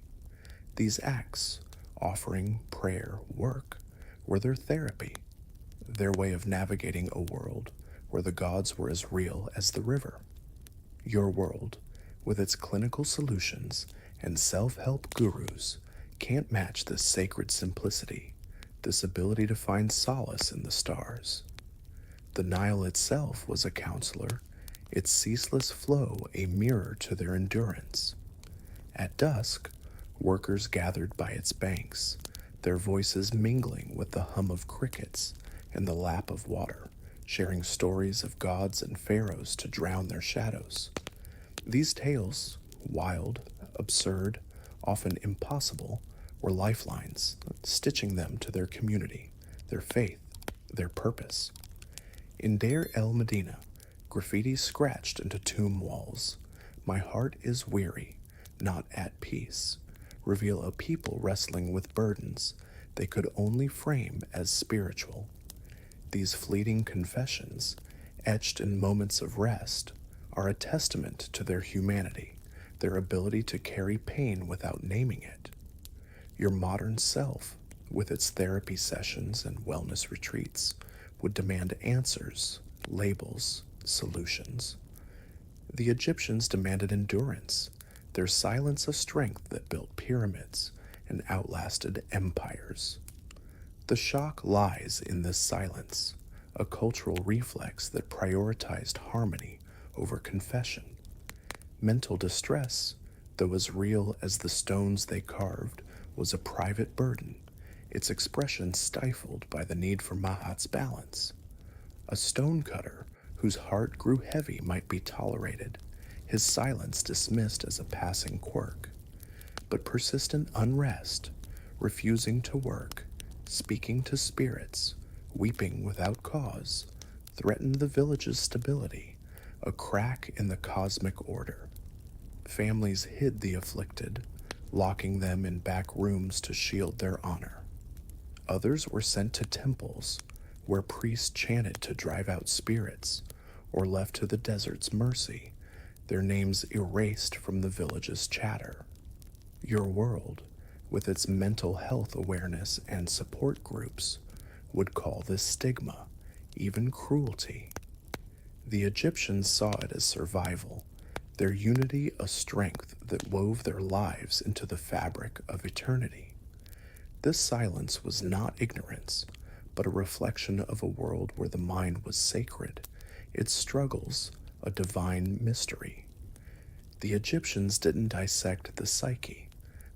These acts, offering, prayer, work, were their therapy, their way of navigating a world where the gods were as real as the river. Your world, with its clinical solutions and self-help gurus, can't match this sacred simplicity, this ability to find solace in the stars. The Nile itself was a counselor, its ceaseless flow a mirror to their endurance. At dusk, workers gathered by its banks, their voices mingling with the hum of crickets and the lap of water, sharing stories of gods and pharaohs to drown their shadows. These tales, wild, absurd, often impossible, were lifelines, stitching them to their community, their faith, their purpose. In Deir el-Medina, graffiti scratched into tomb walls, "My heart is weary, not at peace," reveal a people wrestling with burdens they could only frame as spiritual. These fleeting confessions, etched in moments of rest, are a testament to their humanity, their ability to carry pain without naming it. Your modern self, with its therapy sessions and wellness retreats, would demand answers, labels, solutions. The Egyptians demanded endurance, their silence a strength that built pyramids and outlasted empires. The shock lies in this silence, a cultural reflex that prioritized harmony over confession. Mental distress, though as real as the stones they carved, was a private burden, its expression stifled by the need for Ma'at's balance. A stonecutter whose heart grew heavy might be tolerated, his silence dismissed as a passing quirk. But persistent unrest, refusing to work, speaking to spirits, weeping without cause, threatened the village's stability, a crack in the cosmic order. Families hid the afflicted, locking them in back rooms to shield their honor. Others were sent to temples, where priests chanted to drive out spirits, or left to the desert's mercy, their names erased from the village's chatter. Your world, with its mental health awareness and support groups, would call this stigma, even cruelty. The Egyptians saw it as survival, their unity a strength that wove their lives into the fabric of eternity. This silence was not ignorance, but a reflection of a world where the mind was sacred, its struggles a divine mystery. The Egyptians didn't dissect the psyche,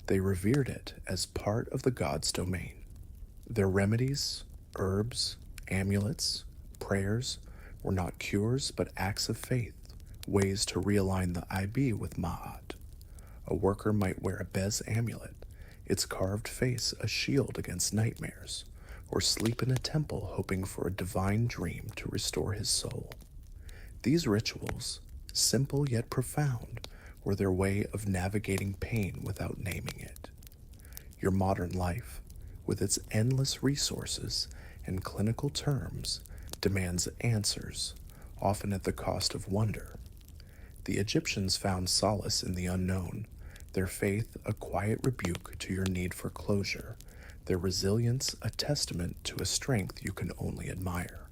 they revered it as part of the god's domain. Their remedies, herbs, amulets, prayers were not cures but acts of faith, ways to realign the IB with Ma'at. A worker might wear a Bez amulet, its carved face a shield against nightmares, or sleep in a temple hoping for a divine dream to restore his soul. These rituals, simple yet profound, were their way of navigating pain without naming it. Your modern life, with its endless resources and clinical terms, demands answers, often at the cost of wonder. The Egyptians found solace in the unknown, their faith a quiet rebuke to your need for closure, their resilience a testament to a strength you can only admire.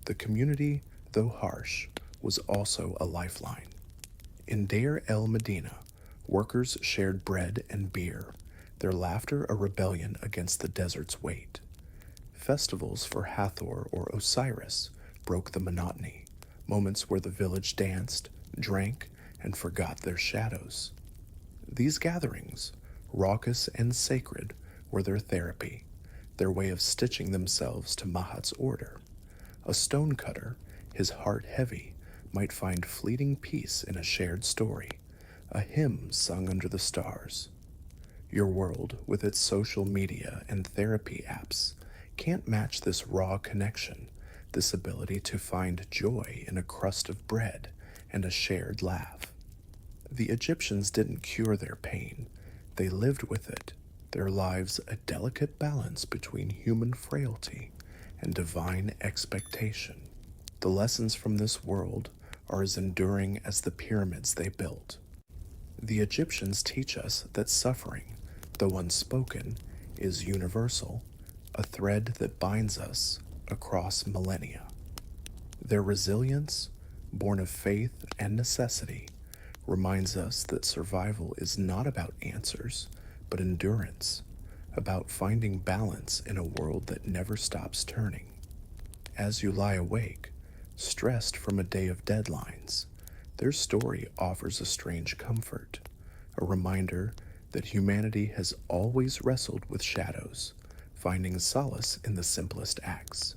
The community, though harsh, was also a lifeline. In Deir el Medina, workers shared bread and beer, their laughter a rebellion against the desert's weight. Festivals for Hathor or Osiris broke the monotony, moments where the village danced, drank, and forgot their shadows. These gatherings, raucous and sacred, were their therapy, their way of stitching themselves to Mahat's order. A stonecutter, his heart heavy, might find fleeting peace in a shared story, a hymn sung under the stars. Your world, with its social media and therapy apps, can't match this raw connection, this ability to find joy in a crust of bread and a shared laugh. The Egyptians didn't cure their pain, they lived with it, their lives a delicate balance between human frailty and divine expectation. The lessons from this world are as enduring as the pyramids they built. The Egyptians teach us that suffering, though unspoken, is universal, a thread that binds us across millennia. Their resilience, born of faith and necessity, reminds us that survival is not about answers, but endurance, about finding balance in a world that never stops turning. As you lie awake, stressed from a day of deadlines, their story offers a strange comfort, a reminder that humanity has always wrestled with shadows, finding solace in the simplest acts.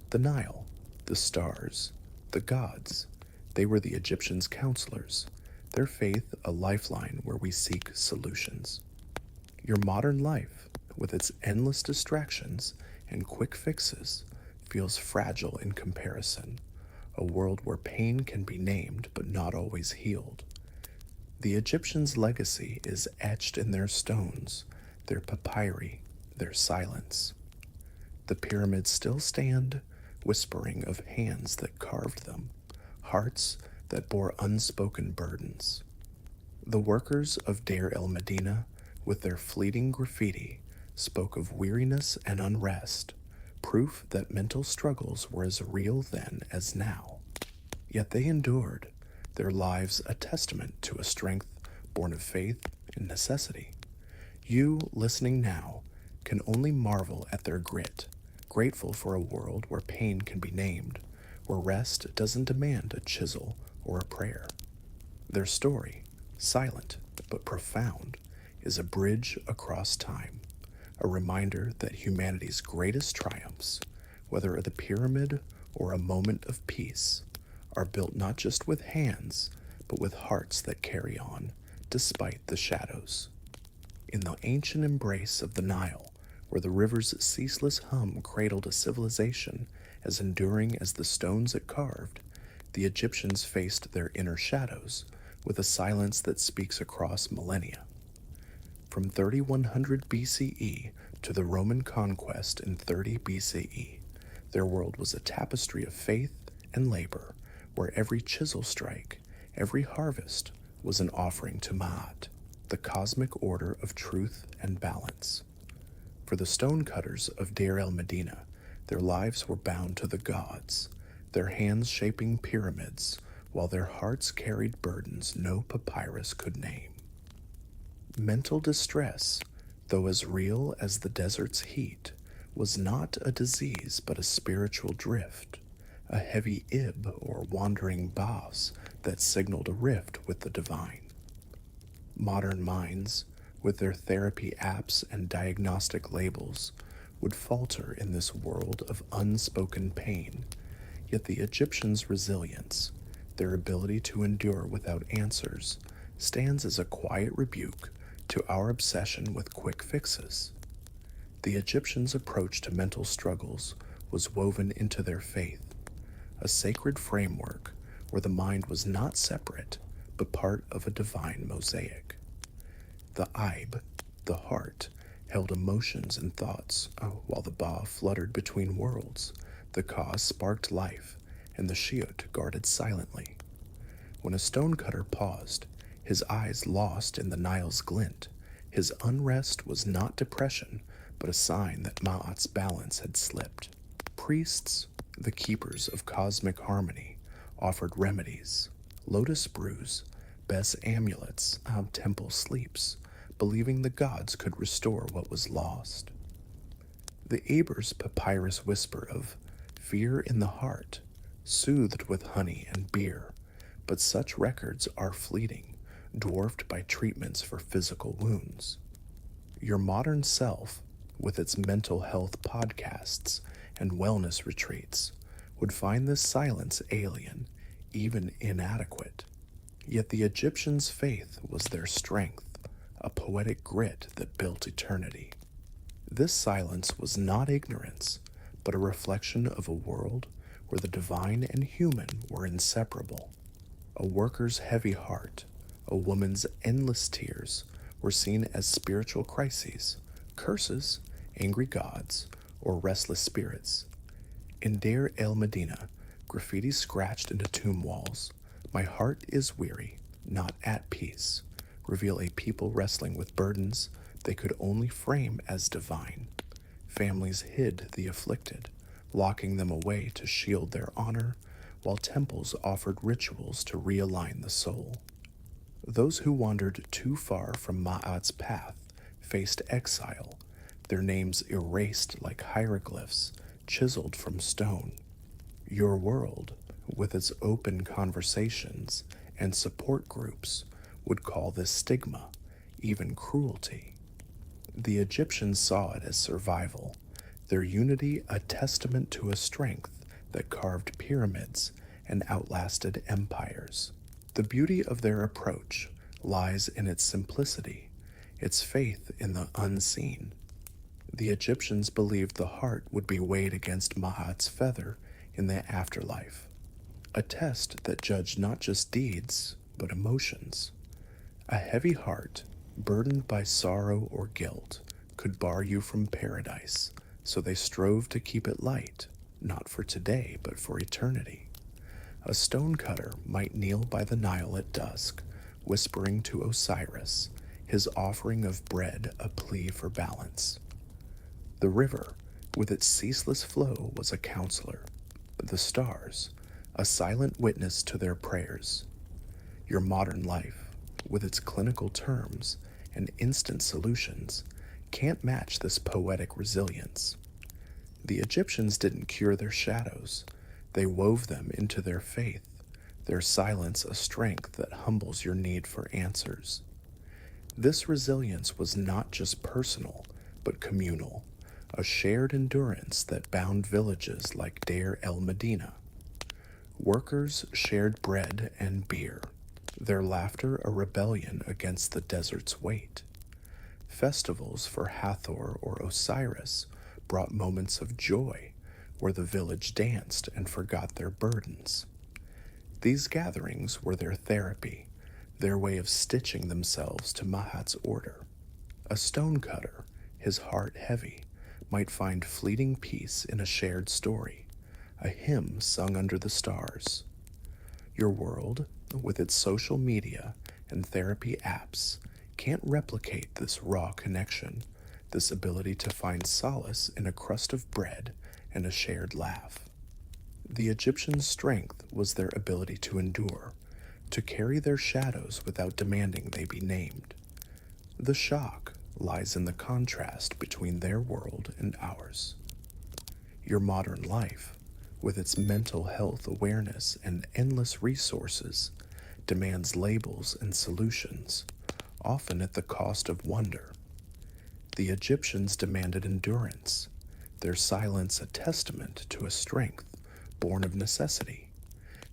The Nile, the stars, the gods, they were the Egyptians' counselors, their faith a lifeline where we seek solutions. Your modern life, with its endless distractions and quick fixes, feels fragile in comparison, a world where pain can be named but not always healed. The Egyptians' legacy is etched in their stones, their papyri, their silence. The pyramids still stand, whispering of hands that carved them, hearts that bore unspoken burdens. The workers of Deir el Medina, with their fleeting graffiti, spoke of weariness and unrest, proof that mental struggles were as real then as now. Yet they endured, their lives a testament to a strength born of faith and necessity. You, listening now, can only marvel at their grit, grateful for a world where pain can be named, where rest doesn't demand a chisel or a prayer. Their story, silent but profound, is a bridge across time, a reminder that humanity's greatest triumphs, whether the pyramid or a moment of peace, are built not just with hands, but with hearts that carry on, despite the shadows. In the ancient embrace of the Nile, where the river's ceaseless hum cradled a civilization as enduring as the stones it carved, the Egyptians faced their inner shadows with a silence that speaks across millennia. From 3100 BCE to the Roman conquest in 30 BCE, their world was a tapestry of faith and labor, where every chisel strike, every harvest, was an offering to Maat, the cosmic order of truth and balance. For the stonecutters of Deir el Medina, their lives were bound to the gods, their hands shaping pyramids, while their hearts carried burdens no papyrus could name. Mental distress, though as real as the desert's heat, was not a disease but a spiritual drift, a heavy ib or wandering bas that signaled a rift with the divine. Modern minds, with their therapy apps and diagnostic labels, would falter in this world of unspoken pain, yet the Egyptians' resilience, their ability to endure without answers, stands as a quiet rebuke to our obsession with quick fixes. The Egyptians' approach to mental struggles was woven into their faith, a sacred framework where the mind was not separate, but part of a divine mosaic. The Ibe, The heart held emotions and thoughts, while the ba fluttered between worlds. The ka sparked life, and the shiot guarded silently. When a stonecutter paused, his eyes lost in the Nile's glint, his unrest was not depression, but a sign that Ma'at's balance had slipped. Priests, the keepers of cosmic harmony, offered remedies. Lotus brews, Bes amulets, temple sleeps, believing the gods could restore what was lost. The Aber's papyrus whisper of fear in the heart, soothed with honey and beer, but such records are fleeting, dwarfed by treatments for physical wounds. Your modern self, with its mental health podcasts and wellness retreats, would find this silence alien, even inadequate. Yet the Egyptians' faith was their strength, a poetic grit that built eternity. This silence was not ignorance, but a reflection of a world where the divine and human were inseparable. A worker's heavy heart, a woman's endless tears were seen as spiritual crises, curses, angry gods, or restless spirits. In Deir el Medina, graffiti scratched into tomb walls, "My heart is weary, not at peace," reveal a people wrestling with burdens they could only frame as divine. Families hid the afflicted, locking them away to shield their honor, while temples offered rituals to realign the soul. Those who wandered too far from Ma'at's path faced exile, their names erased like hieroglyphs chiseled from stone. Your world, with its open conversations and support groups, would call this stigma, even cruelty. The Egyptians saw it as survival, their unity a testament to a strength that carved pyramids and outlasted empires. The beauty of their approach lies in its simplicity, its faith in the unseen. The Egyptians believed the heart would be weighed against Ma'at's feather in the afterlife, a test that judged not just deeds, but emotions. A heavy heart, burdened by sorrow or guilt, could bar you from paradise, so they strove to keep it light, not for today, but for eternity. A stonecutter might kneel by the Nile at dusk, whispering to Osiris, his offering of bread a plea for balance. The river, with its ceaseless flow, was a counselor. The stars, a silent witness to their prayers. Your modern life, with its clinical terms and instant solutions, can't match this poetic resilience. The Egyptians didn't cure their shadows, they wove them into their faith, their silence a strength that humbles your need for answers. This resilience was not just personal, but communal, a shared endurance that bound villages like Deir el Medina. Workers shared bread and beer, their laughter a rebellion against the desert's weight. Festivals for Hathor or Osiris brought moments of joy, where the village danced and forgot their burdens. These gatherings were their therapy, their way of stitching themselves to Ma'at's order. A stonecutter, his heart heavy, might find fleeting peace in a shared story, a hymn sung under the stars. Your world, with its social media and therapy apps, can't replicate this raw connection, this ability to find solace in a crust of bread and a shared laugh. The Egyptians' strength was their ability to endure, to carry their shadows without demanding they be named. The shock lies in the contrast between their world and ours. Your modern life, with its mental health awareness and endless resources, demands labels and solutions, often at the cost of wonder. The Egyptians demanded endurance, their silence a testament to a strength born of necessity.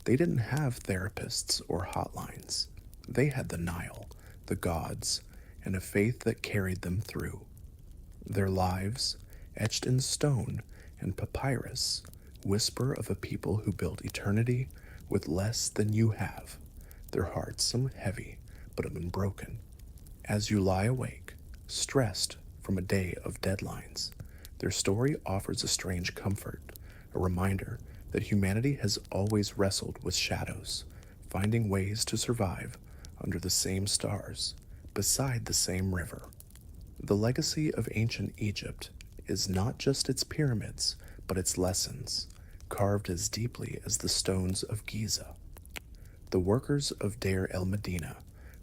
They didn't have therapists or hotlines. They had the Nile, the gods, and a faith that carried them through. Their lives, etched in stone and papyrus, whisper of a people who built eternity with less than you have, their hearts some heavy but unbroken. As you lie awake, stressed from a day of deadlines. Their story offers a strange comfort, a reminder that humanity has always wrestled with shadows, finding ways to survive under the same stars, beside the same river. The legacy of ancient Egypt is not just its pyramids, but its lessons, carved as deeply as the stones of Giza. The workers of Deir el Medina,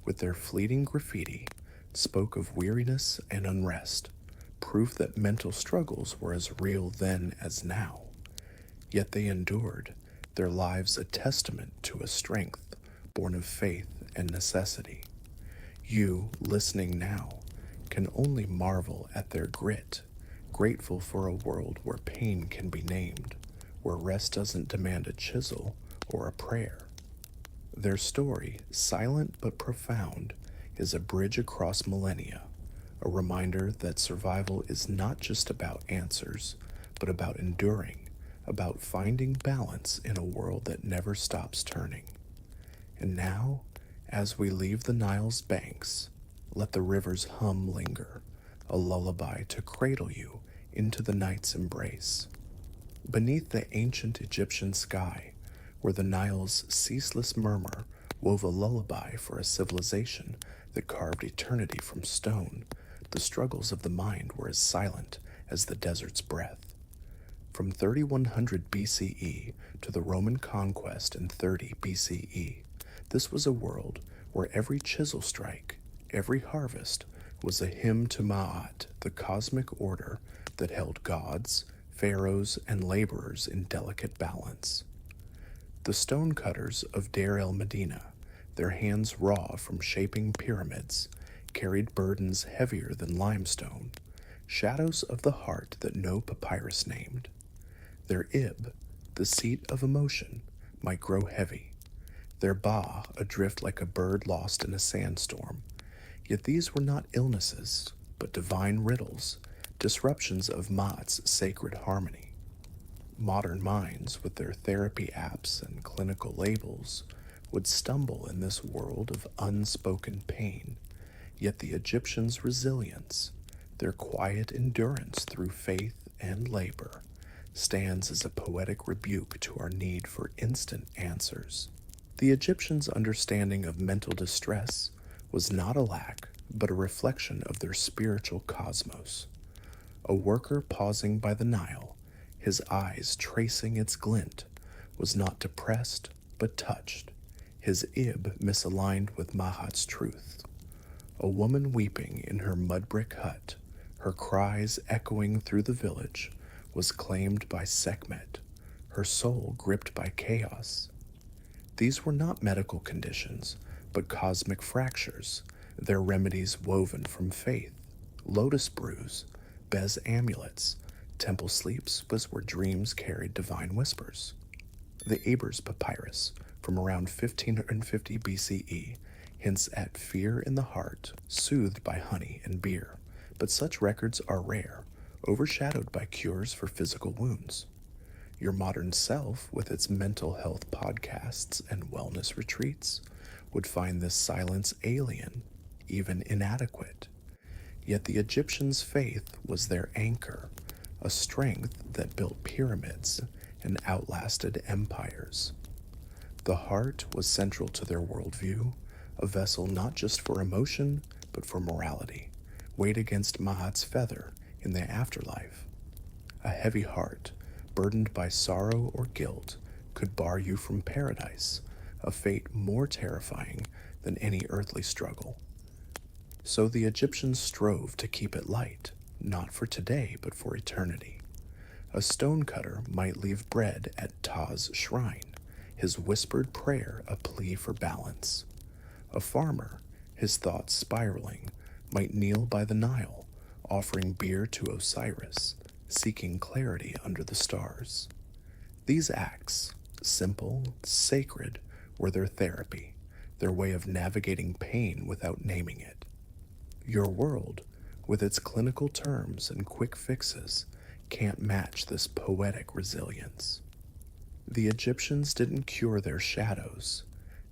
with their fleeting graffiti, spoke of weariness and unrest, proof that mental struggles were as real then as now. Yet they endured, their lives a testament to a strength born of faith and necessity. You, listening now, can only marvel at their grit, grateful for a world where pain can be named, where rest doesn't demand a chisel or a prayer. Their story, silent but profound, is a bridge across millennia, a reminder that survival is not just about answers, but about enduring, about finding balance in a world that never stops turning. And now, as we leave the Nile's banks, let the river's hum linger, a lullaby to cradle you into the night's embrace. Beneath the ancient Egyptian sky, where the Nile's ceaseless murmur wove a lullaby for a civilization that carved eternity from stone, the struggles of the mind were as silent as the desert's breath. From 3100 BCE to the Roman conquest in 30 BCE, this was a world where every chisel strike, every harvest, was a hymn to Ma'at, the cosmic order that held gods, pharaohs, and laborers in delicate balance. The stonecutters of Deir el Medina, their hands raw from shaping pyramids, carried burdens heavier than limestone, shadows of the heart that no papyrus named. Their ib, the seat of emotion, might grow heavy, their ba adrift like a bird lost in a sandstorm. Yet these were not illnesses, but divine riddles, disruptions of Ma'at's sacred harmony. Modern minds, with their therapy apps and clinical labels, would stumble in this world of unspoken pain, yet the Egyptians' resilience, their quiet endurance through faith and labor, stands as a poetic rebuke to our need for instant answers. The Egyptians' understanding of mental distress was not a lack, but a reflection of their spiritual cosmos. A worker pausing by the Nile, his eyes tracing its glint, was not depressed, but touched, his ib misaligned with Mahat's truth. A woman weeping in her mud brick hut, her cries echoing through the village, was claimed by Sekhmet, her soul gripped by chaos. These were not medical conditions, but cosmic fractures, their remedies woven from faith. Lotus brews, Bez amulets, temple sleeps was where dreams carried divine whispers. The Ebers Papyrus, from around 1550 BCE, hints at fear in the heart, soothed by honey and beer, but such records are rare, overshadowed by cures for physical wounds. Your modern self, with its mental health podcasts and wellness retreats, would find this silence alien, even inadequate. Yet the Egyptians' faith was their anchor, a strength that built pyramids and outlasted empires. The heart was central to their worldview, a vessel not just for emotion, but for morality, weighed against Mahat's feather in the afterlife. A heavy heart, burdened by sorrow or guilt, could bar you from paradise, a fate more terrifying than any earthly struggle. So the Egyptians strove to keep it light, not for today, but for eternity. A stonecutter might leave bread at Ptah's shrine, his whispered prayer a plea for balance. A farmer, his thoughts spiraling, might kneel by the Nile, offering beer to Osiris, seeking clarity under the stars. These acts, simple, sacred, were their therapy, their way of navigating pain without naming it. Your world, with its clinical terms and quick fixes, can't match this poetic resilience. The Egyptians didn't cure their shadows,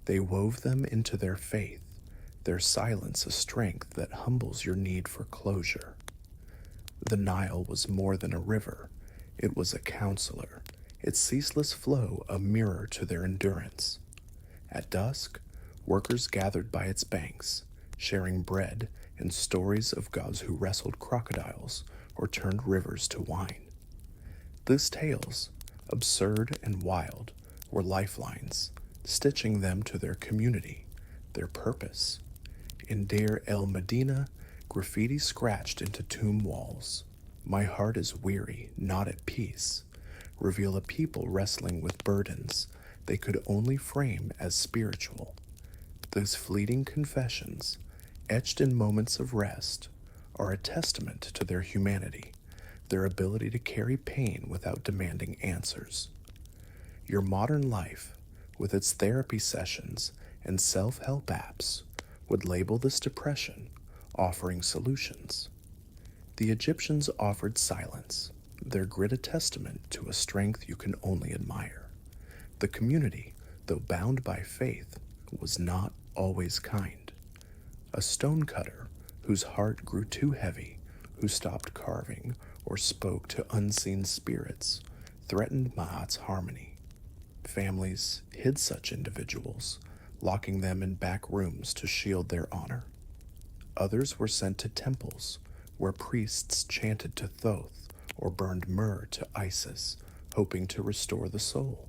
they wove them into their faith, their silence a strength that humbles your need for closure. The Nile was more than a river, it was a counselor, its ceaseless flow a mirror to their endurance. At dusk, workers gathered by its banks, sharing bread and stories of gods who wrestled crocodiles or turned rivers to wine. These tales, absurd and wild, were lifelines, stitching them to their community, their purpose. In Deir el Medina, graffiti scratched into tomb walls. My heart is weary, not at peace, reveal a people wrestling with burdens they could only frame as spiritual. Those fleeting confessions, etched in moments of rest, are a testament to their humanity, their ability to carry pain without demanding answers. Your modern life, with its therapy sessions and self-help apps, would label this depression, offering solutions. The Egyptians offered silence, their grit a testament to a strength you can only admire. The community, though bound by faith, was not always kind. A stonecutter whose heart grew too heavy, who stopped carving or spoke to unseen spirits, threatened Ma'at's harmony. Families hid such individuals, locking them in back rooms to shield their honor. Others were sent to temples, where priests chanted to Thoth or burned myrrh to Isis, hoping to restore the soul.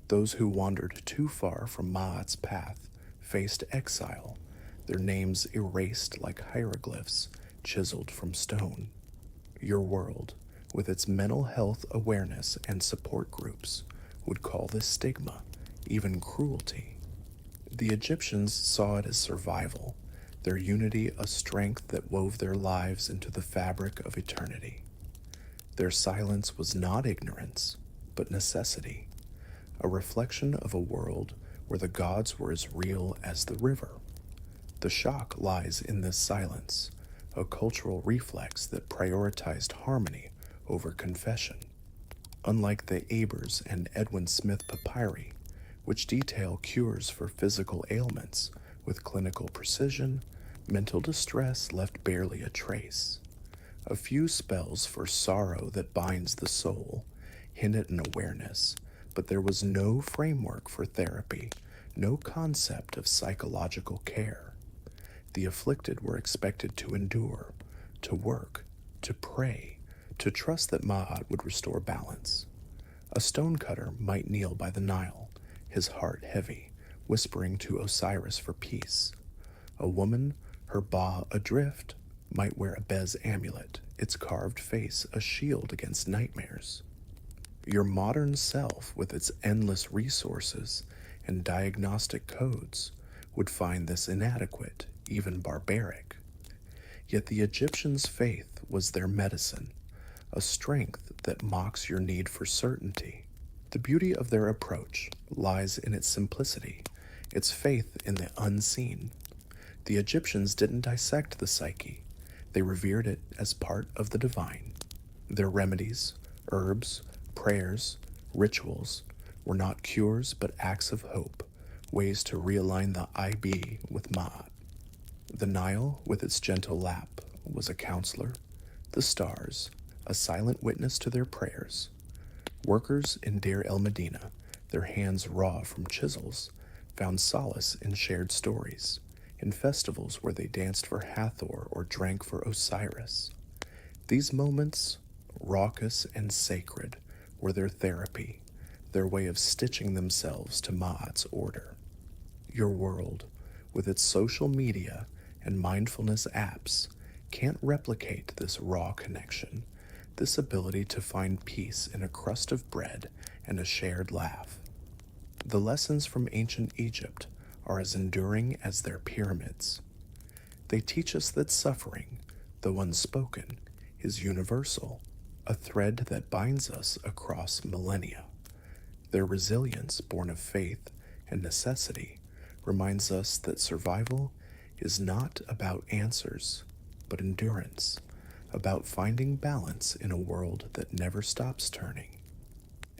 Those who wandered too far from Ma'at's path faced exile, their names erased like hieroglyphs chiseled from stone. Your world, with its mental health awareness and support groups, would call this stigma, even cruelty. The Egyptians saw it as survival, their unity a strength that wove their lives into the fabric of eternity. Their silence was not ignorance, but necessity, a reflection of a world where the gods were as real as the river. The shock lies in this silence, a cultural reflex that prioritized harmony over confession. Unlike the Abers and Edwin Smith papyri, which detail cures for physical ailments with clinical precision, mental distress left barely a trace. A few spells for sorrow that binds the soul hinted an awareness, but there was no framework for therapy, no concept of psychological care. The afflicted were expected to endure, to work, to pray, to trust that Ma'at would restore balance. A stonecutter might kneel by the Nile, his heart heavy, whispering to Osiris for peace. A woman, her ba adrift, might wear a Bez amulet, its carved face a shield against nightmares. Your modern self, with its endless resources and diagnostic codes, would find this inadequate, even barbaric. Yet the Egyptians' faith was their medicine, a strength that mocks your need for certainty. The beauty of their approach lies in its simplicity, its faith in the unseen. The Egyptians didn't dissect the psyche, they revered it as part of the divine. Their remedies, herbs, prayers, rituals were not cures but acts of hope, ways to realign the IB with Ma'at. The Nile, with its gentle lap, was a counselor, the stars, a silent witness to their prayers. Workers in Deir el Medina, their hands raw from chisels, found solace in shared stories, in festivals where they danced for Hathor or drank for Osiris. These moments, raucous and sacred, were their therapy, their way of stitching themselves to Ma'at's order. Your world, with its social media and mindfulness apps, can't replicate this raw connection, this ability to find peace in a crust of bread and a shared laugh. The lessons from ancient Egypt are as enduring as their pyramids. They teach us that suffering, though unspoken, is universal, a thread that binds us across millennia. Their resilience, born of faith and necessity, reminds us that survival is not about answers, but endurance, about finding balance in a world that never stops turning.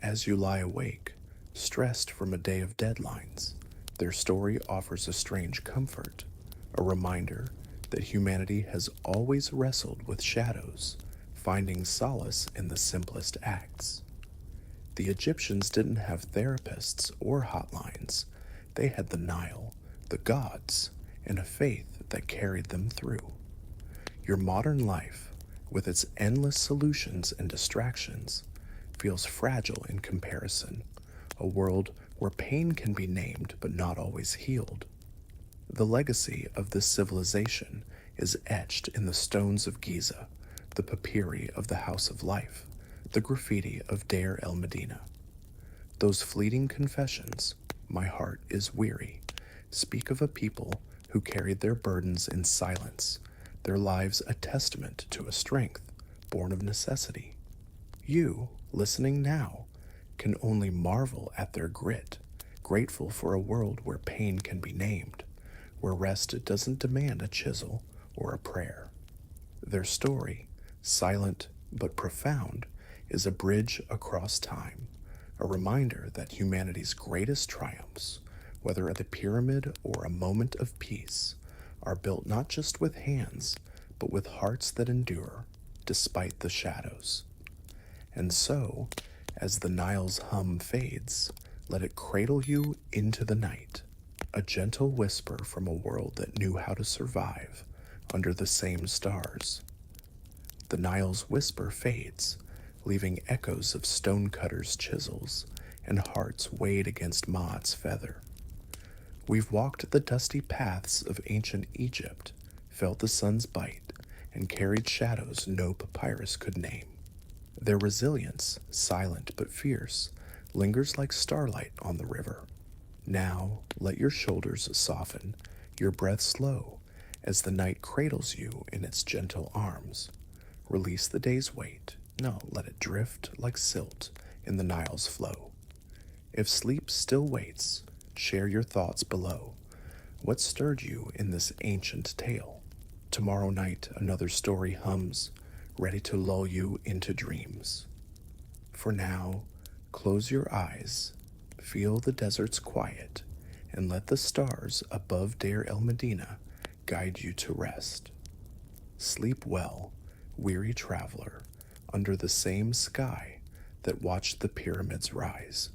As you lie awake, stressed from a day of deadlines, their story offers a strange comfort, a reminder that humanity has always wrestled with shadows, finding solace in the simplest acts. The Egyptians didn't have therapists or hotlines. They had the Nile, the gods, and a faith that carried them through. Your modern life, with its endless solutions and distractions, feels fragile in comparison, a world where pain can be named but not always healed. The legacy of this civilization is etched in the stones of Giza, the papyri of the House of Life, the graffiti of Deir el Medina. Those fleeting confessions, "My heart is weary," speak of a people who carried their burdens in silence, their lives a testament to a strength born of necessity. You, listening now, can only marvel at their grit, grateful for a world where pain can be named, where rest doesn't demand a chisel or a prayer. Their story, silent but profound, is a bridge across time, a reminder that humanity's greatest triumphs, whether at the pyramid or a moment of peace, are built not just with hands, but with hearts that endure, despite the shadows. And so, as the Nile's hum fades, let it cradle you into the night, a gentle whisper from a world that knew how to survive under the same stars. The Nile's whisper fades, leaving echoes of stonecutters' chisels and hearts weighed against Maat's feather. We've walked the dusty paths of ancient Egypt, felt the sun's bite, and carried shadows no papyrus could name. Their resilience, silent but fierce, lingers like starlight on the river. Now let your shoulders soften, your breath slow, as the night cradles you in its gentle arms. Release the day's weight, no, let it drift like silt in the Nile's flow. If sleep still waits, share your thoughts below. What stirred you in this ancient tale? Tomorrow night another story hums, ready to lull you into dreams. For now, close your eyes, feel the desert's quiet, and let the stars above Deir el Medina guide you to rest. Sleep well, weary traveler, under the same sky that watched the pyramids rise.